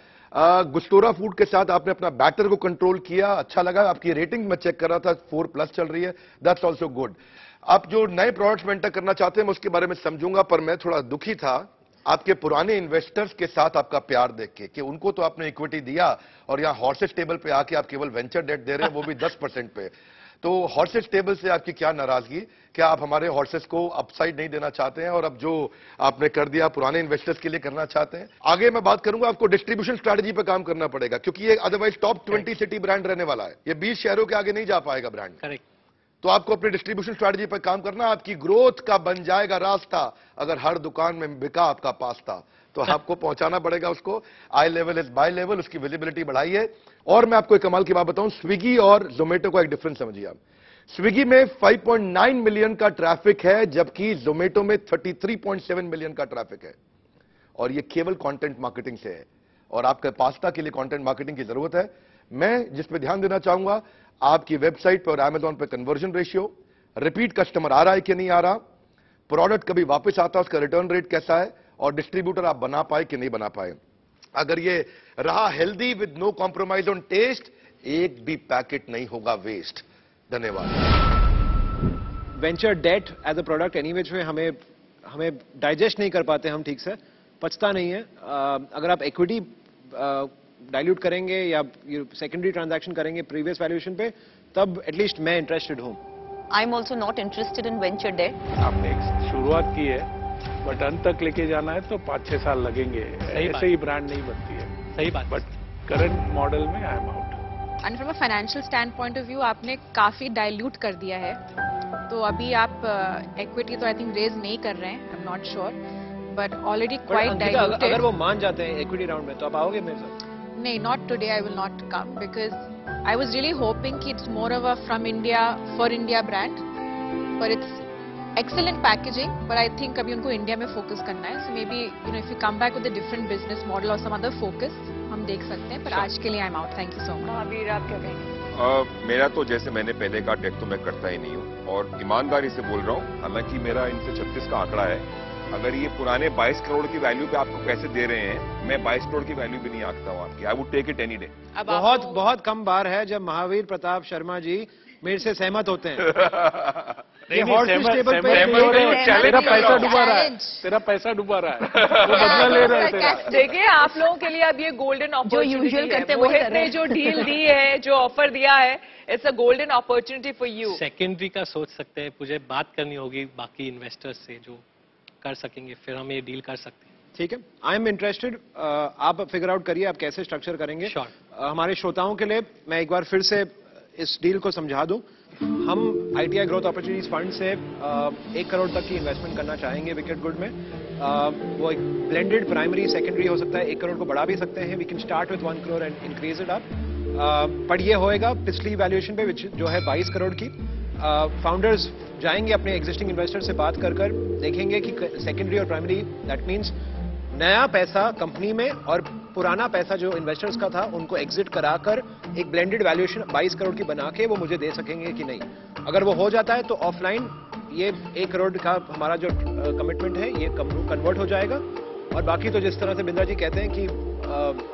गुस्टोरा फूड के साथ आपने अपना बैटर को कंट्रोल किया, अच्छा लगा। आपकी रेटिंग मैं चेक कर रहा था, 4+ चल रही है, दैट्स ऑल्सो गुड। आप जो नए प्रोडक्ट्स में एंटर करना चाहते हैं मैं उसके बारे में समझूंगा, पर मैं थोड़ा दुखी था आपके पुराने इन्वेस्टर्स के साथ आपका प्यार देख के, कि उनको तो आपने इक्विटी दिया और यहां हॉर्सेस टेबल पे आके आप केवल वेंचर डेट दे रहे हैं, वो भी 10% पे। तो हॉर्सेस टेबल से आपकी क्या नाराजगी? क्या आप हमारे हॉर्सेस को अपसाइड नहीं देना चाहते हैं, और अब जो आपने कर दिया पुराने इन्वेस्टर्स के लिए करना चाहते हैं? आगे मैं बात करूंगा, आपको डिस्ट्रीब्यूशन स्ट्रैटेजी पे काम करना पड़ेगा, क्योंकि ये अदरवाइज टॉप 20 सिटी ब्रांड रहने वाला है। ये 20 शहरों के आगे नहीं जा पाएगा ब्रांड। करेक्ट। तो आपको अपनी डिस्ट्रीब्यूशन स्ट्रैटेजी पर काम करना। आपकी ग्रोथ का बन जाएगा रास्ता अगर हर दुकान में बिका आपका पास्ता, तो आपको पहुंचाना पड़ेगा उसको। आई लेवल इज बाय लेवल, उसकी विजिबिलिटी बढ़ाइए। और मैं आपको एक कमाल की बात बताऊं, स्विगी और जोमेटो का एक डिफरेंस समझिए आप। स्विगी में 5.9 मिलियन का ट्रैफिक है, जबकि जोमेटो में 33.7 मिलियन का ट्रैफिक है, और ये केवल कंटेंट मार्केटिंग से है। और आपके पास्ता के लिए कंटेंट मार्केटिंग की जरूरत है। मैं जिस पे ध्यान देना चाहूंगा, आपकी वेबसाइट पर और अमेज़न पे कन्वर्जन रेशियो, रिपीट कस्टमर आ रहा है कि नहीं आ रहा, प्रोडक्ट कभी वापस आता है उसका रिटर्न रेट कैसा है, और डिस्ट्रीब्यूटर आप बना पाए कि नहीं बना पाए। अगर ये रहा healthy with no compromise on taste, एक भी पैकेट नहीं होगा वेस्ट। धन्यवाद। Venture debt as a product any which में हमें डाइजेस्ट नहीं कर पाते हम ठीक से, पचता नहीं है। अगर आप इक्विटी डाइल्यूट करेंगे या सेकेंडरी ट्रांजैक्शन करेंगे प्रीवियस वैल्यूएशन पे, तब एटलीस्ट मैं इंटरेस्टेड हूं। I am also not interested in venture debt. आपने एक शुरुआत की है, बट अंत तक लेके जाना है तो 5-6 साल लगेंगे। ऐसे ही ब्रांड नहीं बनती है। सही बात। बट करंट मॉडल में I am out. And from a financial stand point of view आपने काफी डाइल्यूट कर दिया है, तो अभी आप इक्विटी तो आई थिंक रेज नहीं कर रहे हैं, आई am not sure, but already quite diluted. अगर वो मान जाते हैं इक्विटी राउंड में, तो आप आओगे मेरे साथ? नहीं, not today. I will not come because I was really hoping कि it's more of a from India for India brand, but it's excellent packaging. But I think अभी उनको इंडिया में फोकस करना है, so maybe if you come back with a different business model or some other focus, हम देख सकते हैं। पर आज के लिए I'm out. Thank you so much. Mahavir, आप क्या कहेंगे? मेरा तो जैसे मैंने पहले कहा, डेट तो मैं करता ही नहीं हूँ, और ईमानदारी से बोल रहा हूँ। हालांकि मेरा इनसे 36 का आंकड़ा है। अगर ये पुराने 22 करोड़ की वैल्यू पे आपको पैसे दे रहे हैं, मैं 22 करोड़ की वैल्यू भी नहीं आंकता हूँ आपकी। I would take it any day. बहुत कम बार है जब महावीर प्रताप शर्मा जी मेरे से सहमत होते हैं। तेरा पैसा डूबा रहा है, तेरा पैसा डूबा रहा है, वो बदला ले रहा है तेरा। देखिए, आप लोगों के लिए अब ये गोल्डन अपॉर्चुनिटी है। मोहित ने जो डील दी है, जो ऑफर दिया है, it's a golden opportunity for you. Secondary का सोच सकते हैं, मुझे बात करनी होगी बाकी इन्वेस्टर्स से जो कर सकेंगे, फिर हम ये डील कर सकते हैं। ठीक है, आई एम इंटरेस्टेड। आप फिगर आउट करिए आप कैसे स्ट्रक्चर करेंगे। Sure. हमारे श्रोताओं के लिए मैं एक बार फिर से इस डील को समझा दूं। हम आईटीआई ग्रोथ अपॉर्चुनिटीज फंड से 1 करोड़ तक की इन्वेस्टमेंट करना चाहेंगे विकेट गुड में। वो एक ब्लेंडेड प्राइमरी सेकेंडरी हो सकता है, 1 करोड़ को बढ़ा भी सकते हैं। We can start with 1 crore and increase it up. पर ये होएगा पिछली वैल्यूएशन पे, जो है 22 करोड़ की। फाउंडर्स जाएंगे अपने एग्जिस्टिंग इन्वेस्टर से बात कर देखेंगे कि सेकेंडरी और प्राइमरी, दैट मीन्स नया पैसा कंपनी में और पुराना पैसा जो इन्वेस्टर्स का था उनको एग्जिट कराकर एक ब्लेंडेड वैल्यूएशन 22 करोड़ की बना के वो मुझे दे सकेंगे कि नहीं। अगर वो हो जाता है तो ऑफलाइन ये 1 करोड़ का हमारा जो कमिटमेंट है ये कन्वर्ट हो जाएगा। और बाकी तो जिस तरह से बिंद्रा जी कहते हैं कि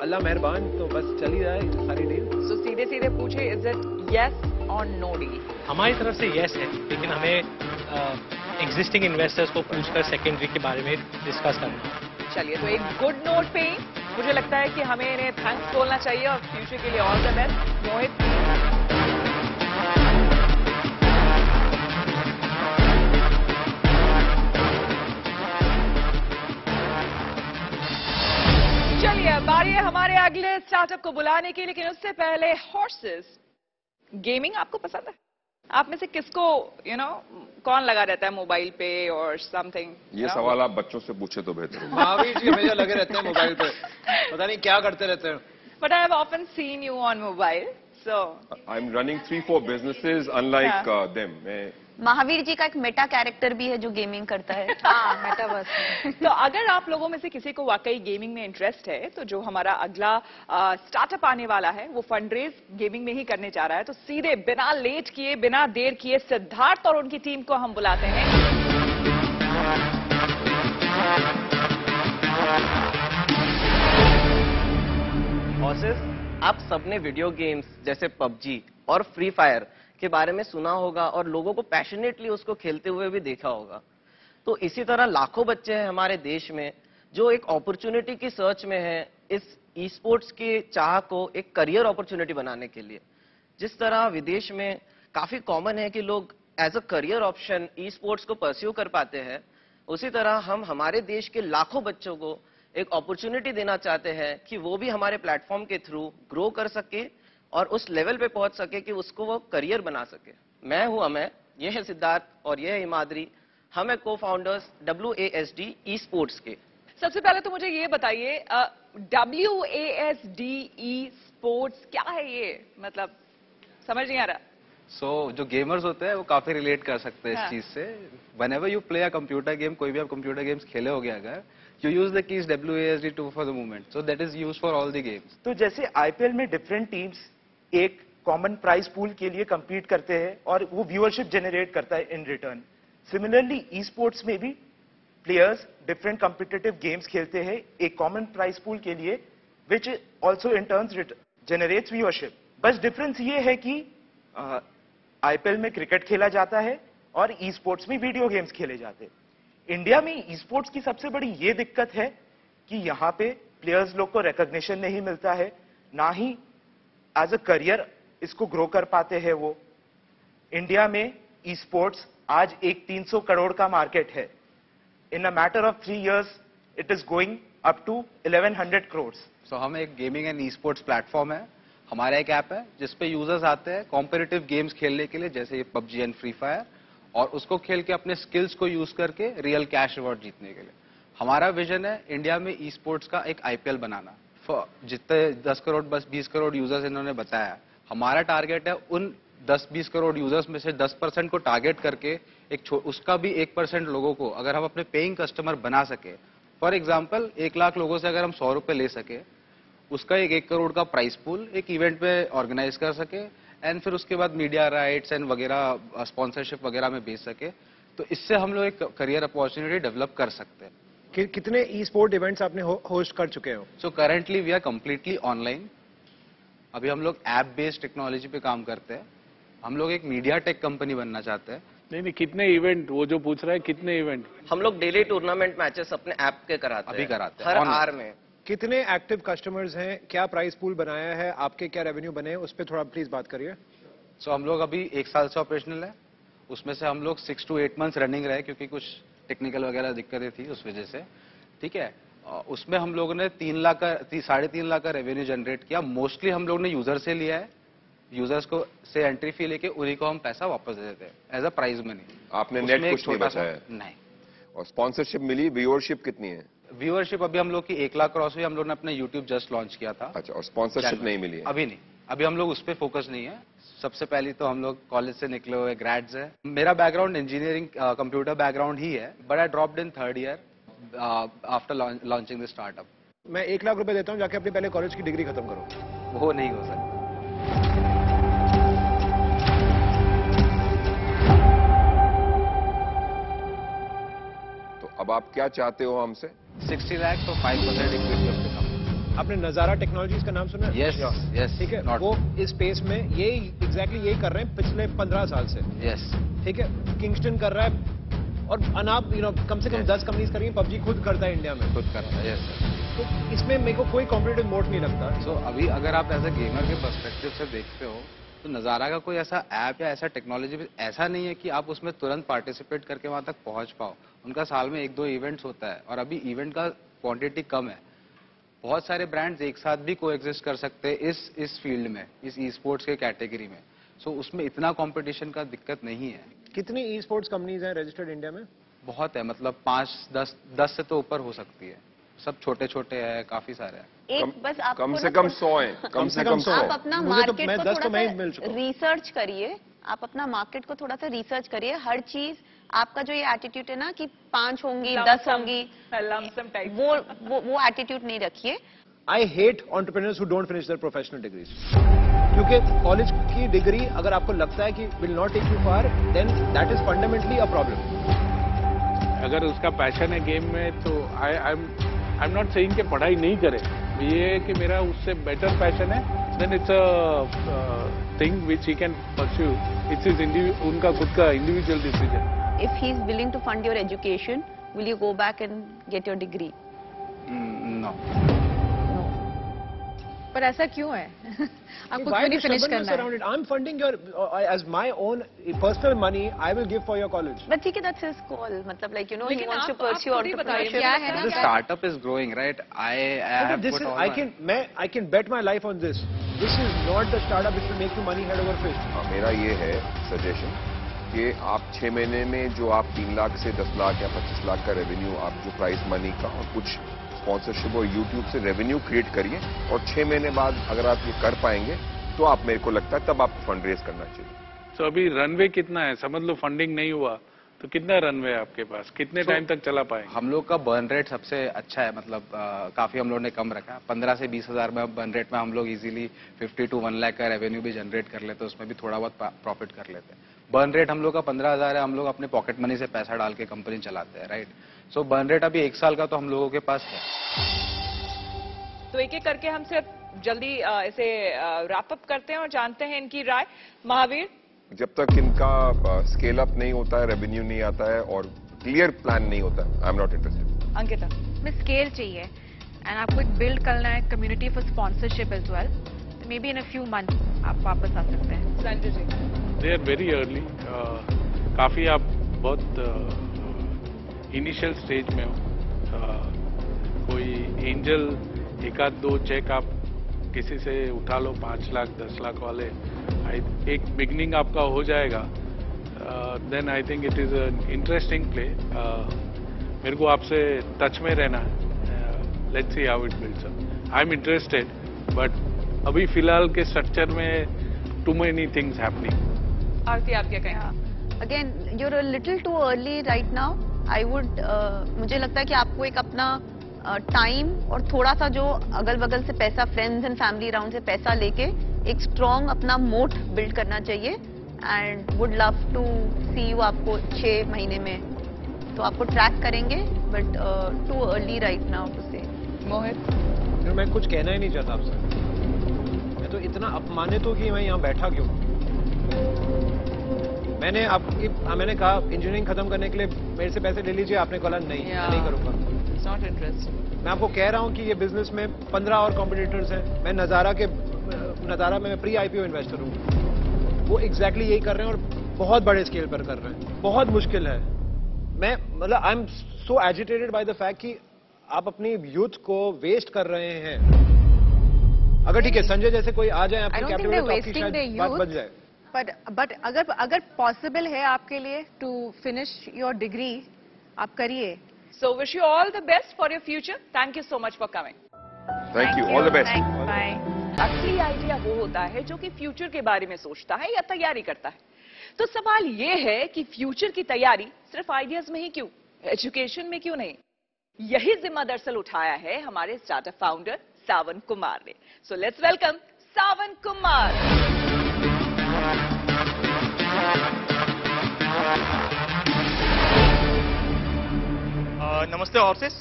अल्लाह मेहरबान, तो बस चली जाए सारी डील। सो सीधे सीधे पूछे, इज इट यस और नो डील? हमारी तरफ से यस है, लेकिन हमें एग्जिस्टिंग इन्वेस्टर्स को पूछकर सेकेंडरी के बारे में डिस्कस करना है। चलिए, तो एक गुड नोट पे ही मुझे लगता है कि हमें इन्हें थैंक्स बोलना चाहिए और फ्यूचर के लिए ऑल द बेस्ट। मोहित, चलिए बारी है हमारे अगले स्टार्टअप को बुलाने की, लेकिन उससे पहले हॉर्सेस। गेमिंग आपको पसंद है? आप में से किसको कौन लगा रहता है मोबाइल पे और समथिंग? ये सवाल आप बच्चों से पूछे तो बेहतर होगा। महावीर जी हमेशा लगे रहते हैं मोबाइल पे, पता नहीं क्या करते रहते हैं। But I have often seen you on mobile, so I am running 3-4 businesses unlike them. मैं महावीर जी का एक मेटा कैरेक्टर भी है जो गेमिंग करता है। हाँ, मेटावर्स। तो अगर आप लोगों में से किसी को वाकई गेमिंग में इंटरेस्ट है, तो जो हमारा अगला स्टार्टअप आने वाला है वो फंडरेज गेमिंग में ही करने जा रहा है। तो सीधे बिना लेट किए, बिना देर किए सिद्धार्थ और उनकी टीम को हम बुलाते हैं। बॉसेस, आप सबने वीडियो गेम्स जैसे पबजी और फ्री फायर के बारे में सुना होगा और लोगों को पैशनेटली उसको खेलते हुए भी देखा होगा। तो इसी तरह लाखों बच्चे हैं हमारे देश में जो एक अपॉर्चुनिटी की सर्च में हैं इस ई स्पोर्ट्स के चाह को एक करियर अपॉर्चुनिटी बनाने के लिए। जिस तरह विदेश में काफी कॉमन है कि लोग as a career option esports को परस्यू कर पाते हैं, उसी तरह हम हमारे देश के लाखों बच्चों को एक अपॉर्चुनिटी देना चाहते हैं कि वो भी हमारे प्लेटफॉर्म के थ्रू ग्रो कर सके और उस लेवल पे पहुंच सके कि उसको वो करियर बना सके। मैं हूं अमय, ये है सिद्धार्थ और ये है हिमाद्री। हम है को-फाउंडर्स WASD ई स्पोर्ट्स के। सबसे पहले तो मुझे ये बताइए, WASD ई स्पोर्ट्स क्या है ये? मतलब समझ नहीं आ रहा। जो गेमर्स होते हैं वो काफी रिलेट कर सकते हैं हाँ. इस चीज से। whenever you play a computer game, कोई भी आप कंप्यूटर गेम्स खेले होगे अगर, you use the keys WASD2 for the movement, so that is used for all the games. तो जैसे आईपीएल में डिफरेंट टीम्स एक कॉमन प्राइस पूल के लिए compete करते हैं और वो व्यूअरशिप जनरेट करता है in return. Similarly e sports में भी प्लेयर्स डिफरेंट कॉम्पिटिटिव गेम्स खेलते हैं एक कॉमन प्राइस पूल के लिए, which also in turns generates viewership. बस डिफरेंस ये है कि आईपीएल में क्रिकेट खेला जाता है और ई स्पोर्ट्स में वीडियो गेम्स खेले जाते हैं। इंडिया में ई स्पोर्ट्स की सबसे बड़ी ये दिक्कत है कि यहाँ पे प्लेयर्स लोग को रिकॉग्निशन नहीं मिलता है, ना ही एज अ करियर इसको ग्रो कर पाते हैं वो। इंडिया में ई स्पोर्ट्स आज एक 300 करोड़ का मार्केट है। In a matter of 3 years it is going up to 1100 crore. So हम एक gaming and esports platform है। हमारा एक ऐप है जिसपे यूजर्स आते हैं कॉम्पिटिटिव गेम्स खेलने के लिए, जैसे ये पबजी एंड फ्री फायर, और उसको खेल के अपने स्किल्स को यूज करके रियल कैश रिवॉर्ड जीतने के लिए। हमारा विजन है इंडिया में ई स्पोर्ट्स का एक आईपीएल बनाना। जितने 10 करोड़ बस 20 करोड़ यूजर्स इन्होंने बताया, हमारा टारगेट है उन 10-20 करोड़ यूजर्स में से 10% को टारगेट करके उसका भी 1% लोगों को अगर हम अपने पेइंग कस्टमर बना सके, फॉर एग्जाम्पल 1 लाख लोगों से अगर हम 100 रुपए ले सके, उसका एक 1 करोड़ का प्राइस पूल एक इवेंट पे ऑर्गेनाइज कर सके एंड फिर उसके बाद मीडिया राइट्स एंड वगैरह स्पॉन्सरशिप वगैरह में बेच सके, तो इससे हम लोग एक करियर अपॉर्चुनिटी डेवलप कर सकते हैं। कितने ई स्पोर्ट इवेंट्स आपने होस्ट कर चुके हो? So currently we are completely online. अभी हम लोग ऐप बेस्ड टेक्नोलॉजी पे काम करते हैं। हम लोग एक मीडिया टेक कंपनी बनना चाहते हैं। नहीं, कितने इवेंट, वो जो पूछ रहा है कितने इवेंट? हम लोग डेली टूर्नामेंट मैचेस अपने ऐप के कराते हैं। अभी कराते हैं हर आवर में। कितने एक्टिव कस्टमर्स हैं, क्या प्राइस पूल बनाया है, आपके क्या रेवेन्यू बने हैं, उस पर थोड़ा प्लीज बात करिए। सो हम लोग अभी 1 साल से ऑपरेशनल है। उसमें से हम लोग 6 to 8 months रनिंग रहे क्योंकि कुछ टेक्निकल वगैरह दिक्कतें थी उस वजह से, ठीक है। उसमें हम लोगों ने 3.5 लाख का रेवेन्यू जनरेट किया। मोस्टली हम लोग ने यूजर से लिया है। यूजर्स को से एंट्री फी लेके उन्हीं को हम पैसा वापस दे देते हैं एज अ प्राइज मनी। आपने नेट कुछ नहीं बचाया? नहीं। और स्पॉन्सरशिप मिली? व्यूअरशिप कितनी है? व्यूअरशिप अभी हम लोग की 1 लाख क्रॉस हुई। हम लोग ने अपना यूट्यूब जस्ट लॉन्च किया था। अच्छा, और स्पॉन्सरशिप नहीं मिली है? अभी नहीं, अभी हम लोग उस पर फोकस नहीं है। सबसे पहले तो हम लोग कॉलेज से निकले हुए ग्रेड्स है। मेरा बैकग्राउंड इंजीनियरिंग कंप्यूटर बैकग्राउंड ही है, but I dropped in 3rd year after launching the startup. मैं 1 लाख रुपए देता हूँ, जाके अपने पहले कॉलेज की डिग्री खत्म करो। वो नहीं हो सकता। तो अब आप क्या चाहते हो हमसे? 60 लाख तो 5% इक्विटी ऑफ द कंपनी। आपने नजारा टेक्नोलॉजीज का नाम सुना है? यस यस, ठीक है। वो इस स्पेस में एग्जैक्टली यही कर रहे हैं पिछले 15 साल से। यस, ठीक है। किंगस्टन कर रहा है और अनाप कम से कम 10 कंपनीज कर रही हैं। पबजी खुद करता है इंडिया में, खुद करता है। Yes sir. तो इसमें मेरे को कोई कॉम्पिटिटिव मोड नहीं लगता। सो अभी अगर आप एज ए गेमर के पर्सपेक्टिव से देखते हो तो नजारा का कोई ऐसा ऐप या ऐसा टेक्नोलॉजी ऐसा नहीं है कि आप उसमें तुरंत पार्टिसिपेट करके वहां तक पहुंच पाओ। उनका साल में 1-2 इवेंट्स होता है और अभी इवेंट का क्वांटिटी कम है। बहुत सारे ब्रांड्स एक साथ भी कोएग्जिस्ट कर सकते हैं इस फील्ड में, इस ई स्पोर्ट्स के कैटेगरी में। सो उसमें इतना कंपटीशन का दिक्कत नहीं है। कितनी ई स्पोर्ट्स कंपनीज हैं रजिस्टर्ड इंडिया में? बहुत है, मतलब 5-10 से तो ऊपर हो सकती है। सब छोटे छोटे हैं, काफी सारे हैं। एक बस आपको कम से कम 100 हैं, कम से कम 100। आप अपना मार्केट को थोड़ा सा रिसर्च करिए, आप अपना मार्केट को थोड़ा सा रिसर्च करिए। हर चीज आपका जो ये एटीट्यूड है ना कि 5 होंगी 10 होंगी, वो एटीट्यूड नहीं रखिए। I hate entrepreneurs who don't finish their professional degrees, क्योंकि कॉलेज की डिग्री अगर आपको लगता है कि will not take you far, then that is fundamentally a problem. अगर उसका पैशन है गेम में तो आई एम नॉट सेइंग कि पढ़ाई नहीं करे, ये है कि मेरा उससे बेटर पैशन है, then it's a thing which he can pursue. It's his उनका खुद का individual decision. If he is willing to fund your education, will you go back and get your degree? No. पर ऐसा क्यों है? आपको क्यों नहीं फिनिश करना है? I am funding your as my own personal money, I will give for your college. But ठीक है, दैट्स हिज कॉल, मतलब like you know he wants to pursue entrepreneurship. क्या है ना, The startup is growing, right? I have put all I can bet my life on this. This is not the startup which will make you money head over fist. मेरा ये है suggestion कि आप 6 महीने में जो आप 3 लाख से 10 लाख या 25 लाख का रेवेन्यू, आप जो प्राइस मनी का और कुछ स्पॉन्सरशिप और यूट्यूब से रेवेन्यू क्रिएट करिए, और 6 महीने बाद अगर आप ये कर पाएंगे तो आप, मेरे को लगता है तब आप फंड रेज करना चाहिए। तो अभी रनवे कितना है? समझ लो फंडिंग नहीं हुआ तो कितना रनवे है आपके पास? कितने टाइम तक चला पाएंगे? हम लोग का बर्न रेट सबसे अच्छा है, मतलब काफी हम लोग ने कम रखा। 15 से 20 हजार में बर्न रेट में हम लोग इजीली 50 to 1 लाख का रेवेन्यू भी जनरेट कर लेते हैं, उसमें भी थोड़ा बहुत प्रॉफिट कर लेते हैं। बर्न रेट हम लोग का 15,000 है, हम लोग अपने पॉकेट मनी से पैसा डाल के कंपनी चलाते हैं, राइट? सो बर्न रेट अभी 1 साल का तो हम लोगों के पास है। तो एक एक करके हम सिर्फ जल्दी इसे रैप अप करते हैं और जानते हैं इनकी राय। महावीर, जब तक इनका स्केल अप नहीं होता है, रेवेन्यू नहीं आता है और क्लियर प्लान नहीं होता, I am not interested. Ankita, में स्केल चाहिए एंड आपको एक बिल्ड करना है community for sponsorship as well, maybe in a few months आप वापस आ सकते हैं। Sanjay ji, they are very early, काफी आप बहुत इनिशियल स्टेज में हो। कोई एंजल 1-2 चेक आप किसी से उठा लो, 5 लाख 10 लाख वाले, एक बिगनिंग आपका हो जाएगा, then I think it is an interesting play. मेरे को आपसे टच में रहना है, let's see how it builds up. I am interested, but अभी फिलहाल के स्ट्रक्चर में too many things happening. Aarti, आप क्या कहें? Again you are a little too early right now. I would मुझे लगता है कि आपको एक अपना टाइम और थोड़ा सा जो अगल बगल से पैसा, फ्रेंड्स एंड फैमिली अराउंड से पैसा लेके एक स्ट्रॉन्ग अपना मोट बिल्ड करना चाहिए। And would love to see you आपको 6 महीने में, तो आपको ट्रैक करेंगे, but too early right now to say. Mohit, मैं कुछ कहना ही नहीं चाहता आपसे। मैं तो इतना अपमानित हूँ कि मैं यहाँ बैठा क्यों। मैंने कहा इंजीनियरिंग खत्म करने के लिए मेरे से पैसे ले लीजिए, आपने कहा नहीं, मैं नहीं करूंगा। Not interested. मैं आपको कह रहा हूं कि ये बिजनेस में 15 और कॉम्पिटिटर्स हैं। मैं नजारा में प्री आईपीओ इन्वेस्टर हूं। वो एग्जैक्टली यही कर रहे हैं और बहुत बड़े स्केल पर कर रहे हैं। बहुत मुश्किल है। मैं मतलब I am so agitated by the fact कि आप अपनी यूथ को वेस्ट कर रहे हैं। अगर ठीक है संजय जैसे कोई आ जाए आपकी कैपिटल में, तो आपकी शायद बात बच जाए। बट अगर पॉसिबल है आपके लिए टू फिनिश योर डिग्री, आप करिए। So wish you all the best for your future. Thank you so much for coming. Thank you. All the best. Bye. असली आइडिया वो होता है जो कि फ्यूचर के बारे में सोचता है या तैयारी करता है। तो सवाल ये है कि फ्यूचर की तैयारी सिर्फ आइडियाज में ही क्यों, एजुकेशन में क्यों नहीं? यही जिम्मा दरअसल उठाया है हमारे स्टार्टअप फाउंडर सावन कुमार ने। So let's welcome Saavan Kumar. नमस्ते horses,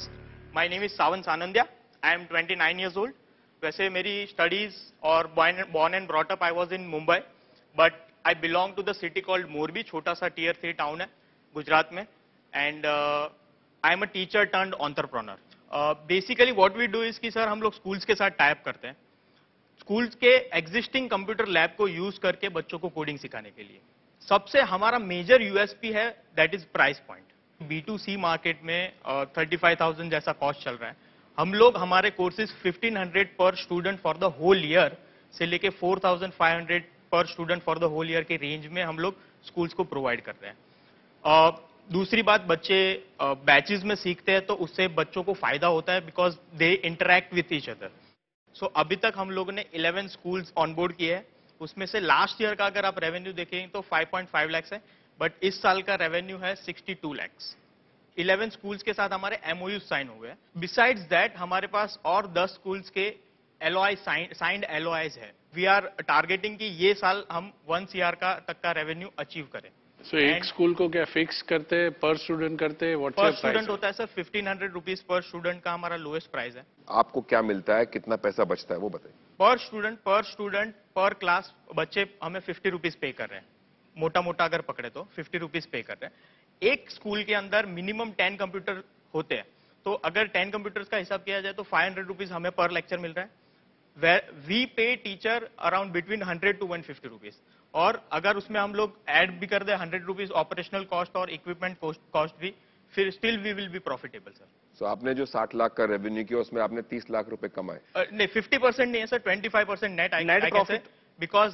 my name is Saavan Sanandiya. I am 29 years old. वैसे मेरी स्टडीज और born and brought up I was in Mumbai, but I belong to the city called Morbi, छोटा सा tier 3 टाउन है गुजरात में, and I am a teacher turned entrepreneur. Basically what we do is कि sir हम लोग schools के साथ type करते हैं, स्कूल्स के एग्जिस्टिंग कंप्यूटर लैब को यूज करके बच्चों को कोडिंग सिखाने के लिए। सबसे हमारा मेजर यूएसपी है, that is price point. B2C market में 35,000 जैसा कॉस्ट चल रहा है। हम लोग हमारे कोर्सेज 1500 पर student for the whole year से लेके 4,500 पर student for the whole year के रेंज में हम लोग स्कूल्स को प्रोवाइड कर रहे हैं। दूसरी बात, बच्चे बैचेस में सीखते हैं तो उससे बच्चों को फायदा होता है because they interact with each other. So अभी तक हम लोगों ने 11 स्कूल्स ऑनबोर्ड किए हैं, उसमें से लास्ट ईयर का अगर आप रेवेन्यू देखें तो 5.5 लाख है, बट इस साल का रेवेन्यू है 62 लाख। 11 स्कूल्स के साथ हमारे एमओयू साइन हुए हैं। बिसाइड्स दैट हमारे पास और 10 स्कूल्स के एलओआई साइंड एलओआईज है। वी आर टारगेटिंग कि ये साल हम 1 CR का तक का रेवेन्यू अचीव करें। So, एक स्कूल को क्या फिक्स करते हैं, पर स्टूडेंट करते हैं? पर स्टूडेंट होता है सर 1500 रुपीज पर स्टूडेंट का हमारा लोएस्ट प्राइस है। आपको क्या मिलता है, कितना पैसा बचता है वो बताइए। पर स्टूडेंट पर क्लास बच्चे हमें 50 रुपीज पे कर रहे हैं, मोटा मोटा अगर पकड़े तो 50 रुपीज पे कर रहे हैं। एक स्कूल के अंदर मिनिमम 10 कंप्यूटर होते हैं, तो अगर 10 कंप्यूटर्स का हिसाब किया जाए तो 500 रुपीज हमें पर लेक्चर मिल रहा है। We pay teacher around between 100 to 150 rupees, और अगर उसमें हम लोग ऐड भी कर दे 100 रुपीज ऑपरेशनल कॉस्ट और इक्विपमेंट कॉस्ट भी, फिर still we will be profitable sir. So आपने जो 60 लाख का रेवेन्यू किया उसमें आपने 30 लाख रुपए कमाए? नहीं, 50% नहीं है सर, 25% नेट प्रॉफिट, बिकॉज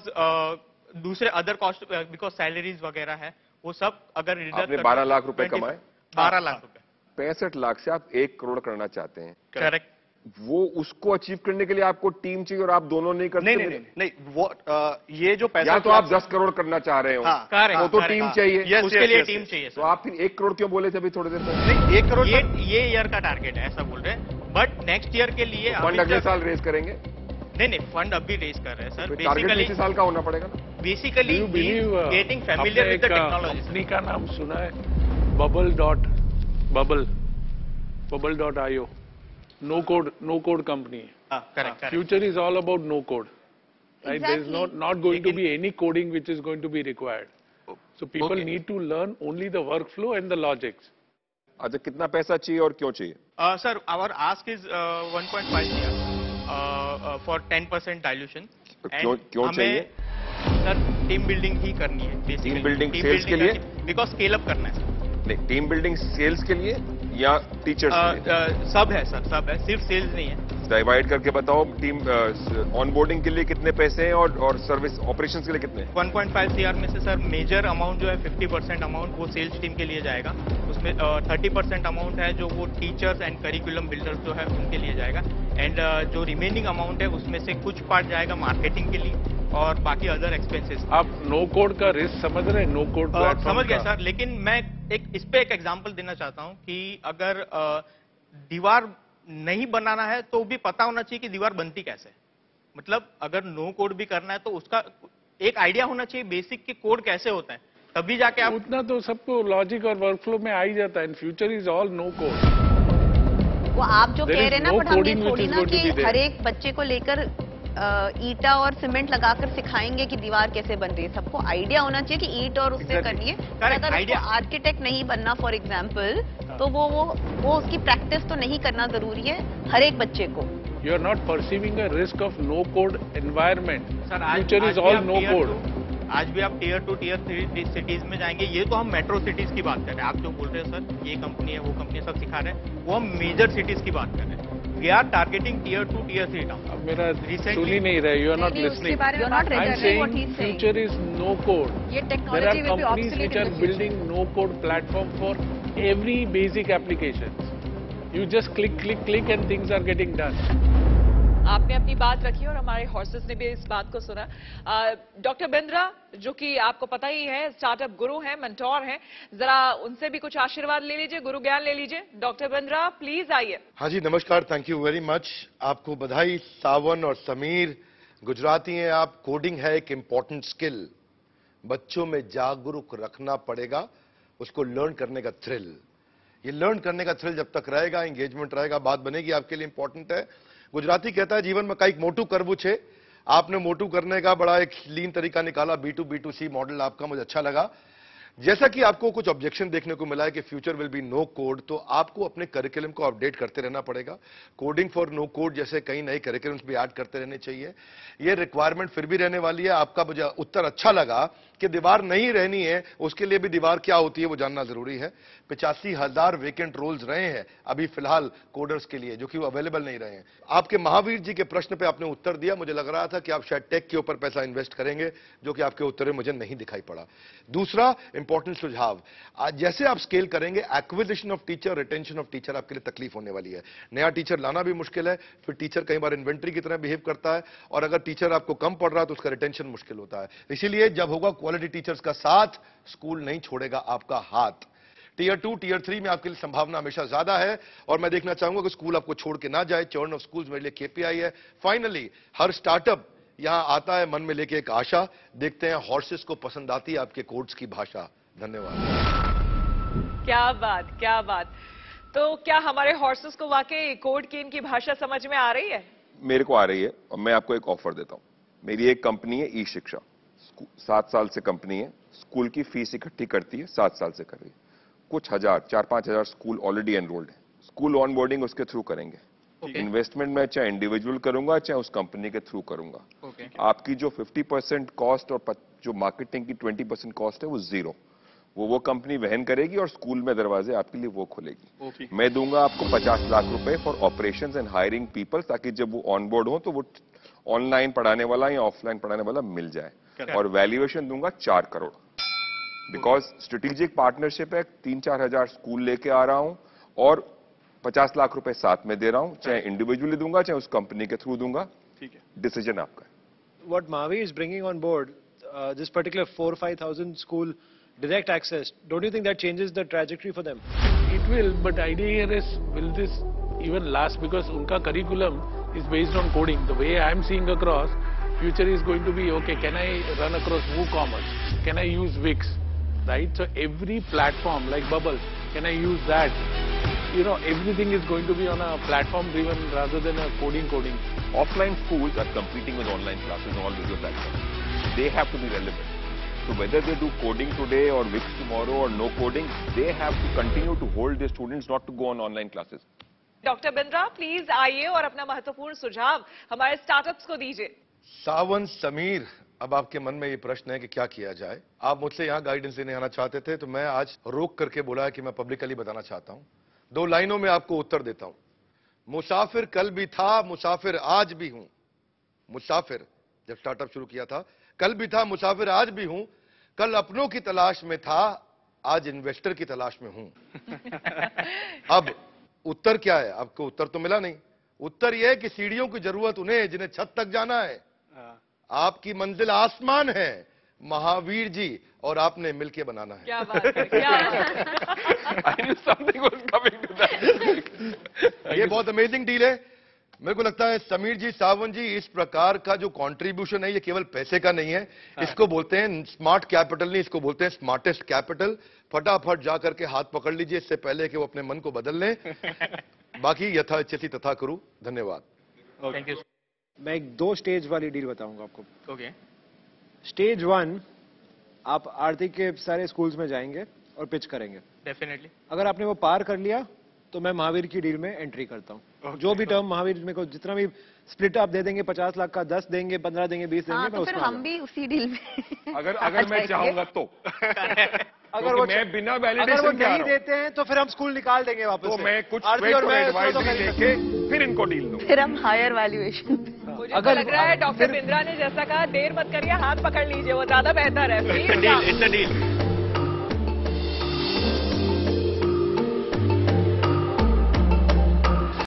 दूसरे अदर कॉस्ट, बिकॉज सैलरीज वगैरह है वो सब अगर आपने 12 लाख रुपए कमाए? 12 लाख रुपए। 65 लाख से आप 1 करोड़ करना चाहते हैं? करेक्ट। वो उसको अचीव करने के लिए आपको टीम चाहिए और आप दोनों नहीं करते? नहीं, वो ये जो पैसा, या तो आप 10 करोड़ करना चाह रहे हो, हाँ, तो टीम चाहिए, उसके लिए टीम चाहिए। तो आप फिर 1 करोड़ क्यों बोले थे अभी थोड़ी देर पहले? नहीं, 1 करोड़ ये ईयर का टारगेट है ऐसा बोल रहे हैं, बट नेक्स्ट ईयर के लिए फंड अगले साल रेज करेंगे? नहीं, फंड अभी रेज कर रहे हैं सर। बेसिकली इसी साल का होना पड़ेगा ना। Basically getting familiar with the technology. Company का नाम सुना है? bubble.io, no code company. Correct. Future is all about no code, right? There is not going to be any coding which is going to be required. So people need to learn only the workflow and the logics. अच्छा, कितना पैसा चाहिए और क्यों चाहिए? Sir, our ask is 1.5 CR for 10% dilution. क्यों चाहिए? Sir team building ही करनी है बेसिकली। टीम बिल्डिंग सेल्स के लिए? बिकॉज स्केल अप करना है। नहीं, टीम बिल्डिंग सेल्स के लिए या टीचर्स के लिए? सब है सर, सब है, सिर्फ सेल्स नहीं है। डिवाइड करके बताओ, टीम ऑनबोर्डिंग के लिए कितने पैसे हैं और सर्विस ऑपरेशंस के लिए कितने? 1.5 CR में से सर मेजर अमाउंट जो है 50% अमाउंट वो सेल्स टीम के लिए जाएगा। उसमें 30% अमाउंट है जो वो टीचर्स एंड करिकुलम बिल्डर्स जो है उनके लिए जाएगा, एंड जो रिमेनिंग अमाउंट है उसमें से कुछ पार्ट जाएगा मार्केटिंग के लिए और बाकी अदर एक्सपेंसेस। आप नो कोड का रिस्क समझ रहे हैं? नो कोड समझ गया सर, लेकिन मैं इस पे एक एग्जांपल देना चाहता हूं कि अगर दीवार नहीं बनाना है तो भी पता होना चाहिए कि दीवार बनती कैसे। मतलब अगर नो कोड भी करना है तो उसका एक आइडिया होना चाहिए बेसिक कि कोड कैसे होता है, तभी जाके आप। उतना तो सबको लॉजिक और वर्कफ्लो में आ ही जाता है। In future is all no code. वो आप जो कह रहे हैं ना, बट हम ये थोड़ी ना कि हर एक बच्चे को लेकर ईटा और सीमेंट लगाकर सिखाएंगे कि दीवार कैसे बन रही है। सबको आइडिया होना चाहिए कि ईट और उससे करनी है। अगर उसको आर्किटेक्ट नहीं बनना फॉर एग्जाम्पल, तो वो उसकी प्रैक्टिस तो नहीं करना जरूरी है हर एक बच्चे को। You are not perceiving a risk of no code environment. Future is all no code. आज भी आप टियर 2 टियर 3 सिटीज में जाएंगे, ये तो हम मेट्रो सिटीज की बात कर रहे हैं। आप जो बोल रहे हैं सर ये कंपनी है वो कंपनी सब सिखा रहे हैं, वो हम मेजर सिटीज की बात कर रहे हैं। We are targeting tier 2 tier 3 town. अब मेरा सुन ही नहीं रहे। You are not listening. I am saying future is no code. There are companies which are building no code platform for every basic application. You just click and things are getting done. आपने अपनी बात रखी और हमारे horses ने भी इस बात को सुना। डॉक्टर बिंद्रा, जो कि आपको पता ही है स्टार्टअप गुरु हैं, मेंटोर हैं, जरा उनसे भी कुछ आशीर्वाद ले लीजिए, गुरु ज्ञान ले लीजिए। डॉक्टर बिंद्रा प्लीज आइए। हाँ जी, नमस्कार, थैंक यू वेरी मच। आपको बधाई। सावन और समीर गुजराती हैं आप। कोडिंग है एक इंपॉर्टेंट स्किल, बच्चों में जागरूक रखना पड़ेगा, उसको लर्न करने का थ्रिल। ये लर्न करने का थ्रिल जब तक रहेगा, एंगेजमेंट रहेगा, बात बनेगी, आपके लिए इंपॉर्टेंट है। गुजराती कहता है जीवन में कई मोटू करवू छे। आपने मोटू करने का बड़ा एक लीन तरीका निकाला, B2B2C मॉडल आपका, मुझे अच्छा लगा। जैसा कि आपको कुछ ऑब्जेक्शन देखने को मिला है कि future will be no code, तो आपको अपने करिकुलम को अपडेट करते रहना पड़ेगा। कोडिंग फॉर नो कोड जैसे कई नए करिकुलम्स भी ऐड करते रहने चाहिए। ये रिक्वायरमेंट फिर भी रहने वाली है। आपका मुझे उत्तर अच्छा लगा कि दीवार नहीं रहनी है, उसके लिए भी दीवार क्या होती है वो जानना जरूरी है। 85,000 वेकेंट रोल्स रहे हैं अभी फिलहाल कोडर्स के लिए, जो कि वो अवेलेबल नहीं रहे हैं। आपके महावीर जी के प्रश्न पे आपने उत्तर दिया। मुझे लग रहा था कि आप शायद टेक के ऊपर पैसा इन्वेस्ट करेंगे, जो कि आपके उत्तर में मुझे नहीं दिखाई पड़ा। दूसरा इंपॉर्टेंट सुझाव, जैसे आप स्केल करेंगे acquisition of teacher, retention of teacher आपके लिए तकलीफ होने वाली है। नया टीचर लाना भी मुश्किल है, फिर टीचर कई बार इन्वेंट्री की तरह बिहेव करता है, और अगर टीचर आपको कम पड़ रहा है तो उसका रिटेंशन मुश्किल होता है। इसीलिए जब होगा क्वालिटी टीचर्स का साथ, स्कूल नहीं छोड़ेगा आपका हाथ। टीयर 2, टीयर 3 में आपके लिए संभावना हमेशा ज्यादा है, और मैं देखना चाहूंगा कि स्कूल आपको छोड़ के ना जाए। चर्न ऑफ स्कूल्स मेरे लिए केपीआई है। फाइनली हर स्टार्टअप यहां आता है मन में लेके एक आशा। देखते हैं हॉर्सेस को पसंद आती है आपके कोड्स की भाषा। धन्यवाद। क्या बात, क्या बात। तो क्या हमारे हॉर्सेस को वाकई कोड की इनकी भाषा समझ में आ रही है? मेरे को आ रही है, और मैं आपको एक ऑफर देता हूं। मेरी एक कंपनी है ई शिक्षा, 7 साल से कंपनी है, स्कूल की फीस इकट्ठी करती है, 7 साल से कर रही है। कुछ हजार, 4-5 हजार स्कूल ऑलरेडी एनरोल्ड है। स्कूल ऑनबोर्डिंग उसके थ्रू करेंगे। इन्वेस्टमेंट मैं चाहे इंडिविजुअल करूंगा चाहे उस कंपनी के थ्रू करूंगा। आपकी जो 50% कॉस्ट और जो मार्केटिंग की 20% कॉस्ट है वो जीरो, वो कंपनी वहन करेगी, और स्कूल में दरवाजे आपके लिए वो खोलेगी। मैं दूंगा आपको 50 लाख रुपए for operations and hiring people, ताकि जब वो ऑनबोर्ड हो तो वो ऑनलाइन पढ़ाने वाला या ऑफलाइन पढ़ाने वाला मिल जाए। और वैल्यूएशन दूंगा 4 करोड़, बिकॉज स्ट्रेटेजिक पार्टनरशिप है। 3-4 हजार स्कूल लेके आ रहा हूं, और 50 लाख रुपए साथ में दे रहा हूं, चाहे इंडिविजुअली दूंगा चाहे उस कंपनी के थ्रू दूंगा। ठीक है, डिसीजन आपका है। What Mavi is bringing on board, this particular 4,000-5,000 school direct access, don't you think that changes the trajectory for them? It will, but idea here is, will this even last? Because unka curriculum is based on coding. The way I am seeing across, future is going to be, okay, can I run across WooCommerce? Can I use Wix? Right? So every platform like Bubble, can I use that? You know, everything is going to be on a platform driven rather than a coding. Offline schools are competing with online classes on all video platforms. They have to be relevant. So whether they do coding today or Wix tomorrow or no coding, they have to continue to hold their students not to go on online classes. Doctor Bindra please आइए और अपना महत्वपूर्ण सुझाव हमारे startups को दीजिए। सावंत समीर, अब आपके मन में ये प्रश्न है कि क्या किया जाए। आप मुझसे यहाँ गाइडेंस लेने आना चाहते थे, तो मैं आज रोक करके बोला है कि मैं पब्लिकली बताना चाहता हूँ। 2 लाइनों में आपको उत्तर देता हूं। मुसाफिर कल भी था, मुसाफिर आज भी हूं। मुसाफिर जब स्टार्टअप शुरू किया था, कल भी था, मुसाफिर आज भी हूं। कल अपनों की तलाश में था, आज इन्वेस्टर की तलाश में हूं। अब उत्तर क्या है? आपको उत्तर तो मिला नहीं। उत्तर यह है कि सीढ़ियों की जरूरत उन्हें है जिन्हें छत तक जाना है। आपकी मंजिल आसमान है, महावीर जी और आपने मिलके बनाना है। क्या बात है, क्या ये बहुत अमेजिंग डील है। मेरे को लगता है समीर जी, सावंत जी, इस प्रकार का जो कंट्रीब्यूशन है ये केवल पैसे का नहीं है। इसको बोलते हैं स्मार्ट कैपिटल, नहीं, इसको बोलते हैं स्मार्टेस्ट कैपिटल। फटाफट जाकर के हाथ पकड़ लीजिए इससे पहले कि वो अपने मन को बदल लें। बाकी यथा इच्छति तथा करूं। धन्यवाद। Thank you. मैं एक 2 स्टेज वाली डील बताऊंगा आपको। ओके। स्टेज 1, आप आरती के सारे स्कूल्स में जाएंगे और पिच करेंगे। डेफिनेटली। अगर आपने वो पार कर लिया तो मैं महावीर की डील में एंट्री करता हूँ। जो भी टर्म महावीर में को जितना भी स्प्लिट आप दे देंगे, 50 लाख का 10 देंगे, 15 देंगे, 20 देंगे, तो फिर हम भी उसी डील में अगर मैं चाहूंगा तो अगर वो मैं बिना अगर वो वैलिडेशन नहीं देते हैं तो फिर हम स्कूल निकाल देंगे वापस। तो मैं कुछ आरती और मैं एडवाइजरी लेके फिर इनको डील दूं। फिर हम हायर वैल्यूएशन। मुझे तो लग रहा है डॉक्टर बिंद्रा ने जैसा कहा, देर मत करिए, हाथ पकड़ लीजिए, वो ज्यादा बेहतर है। It's a deal.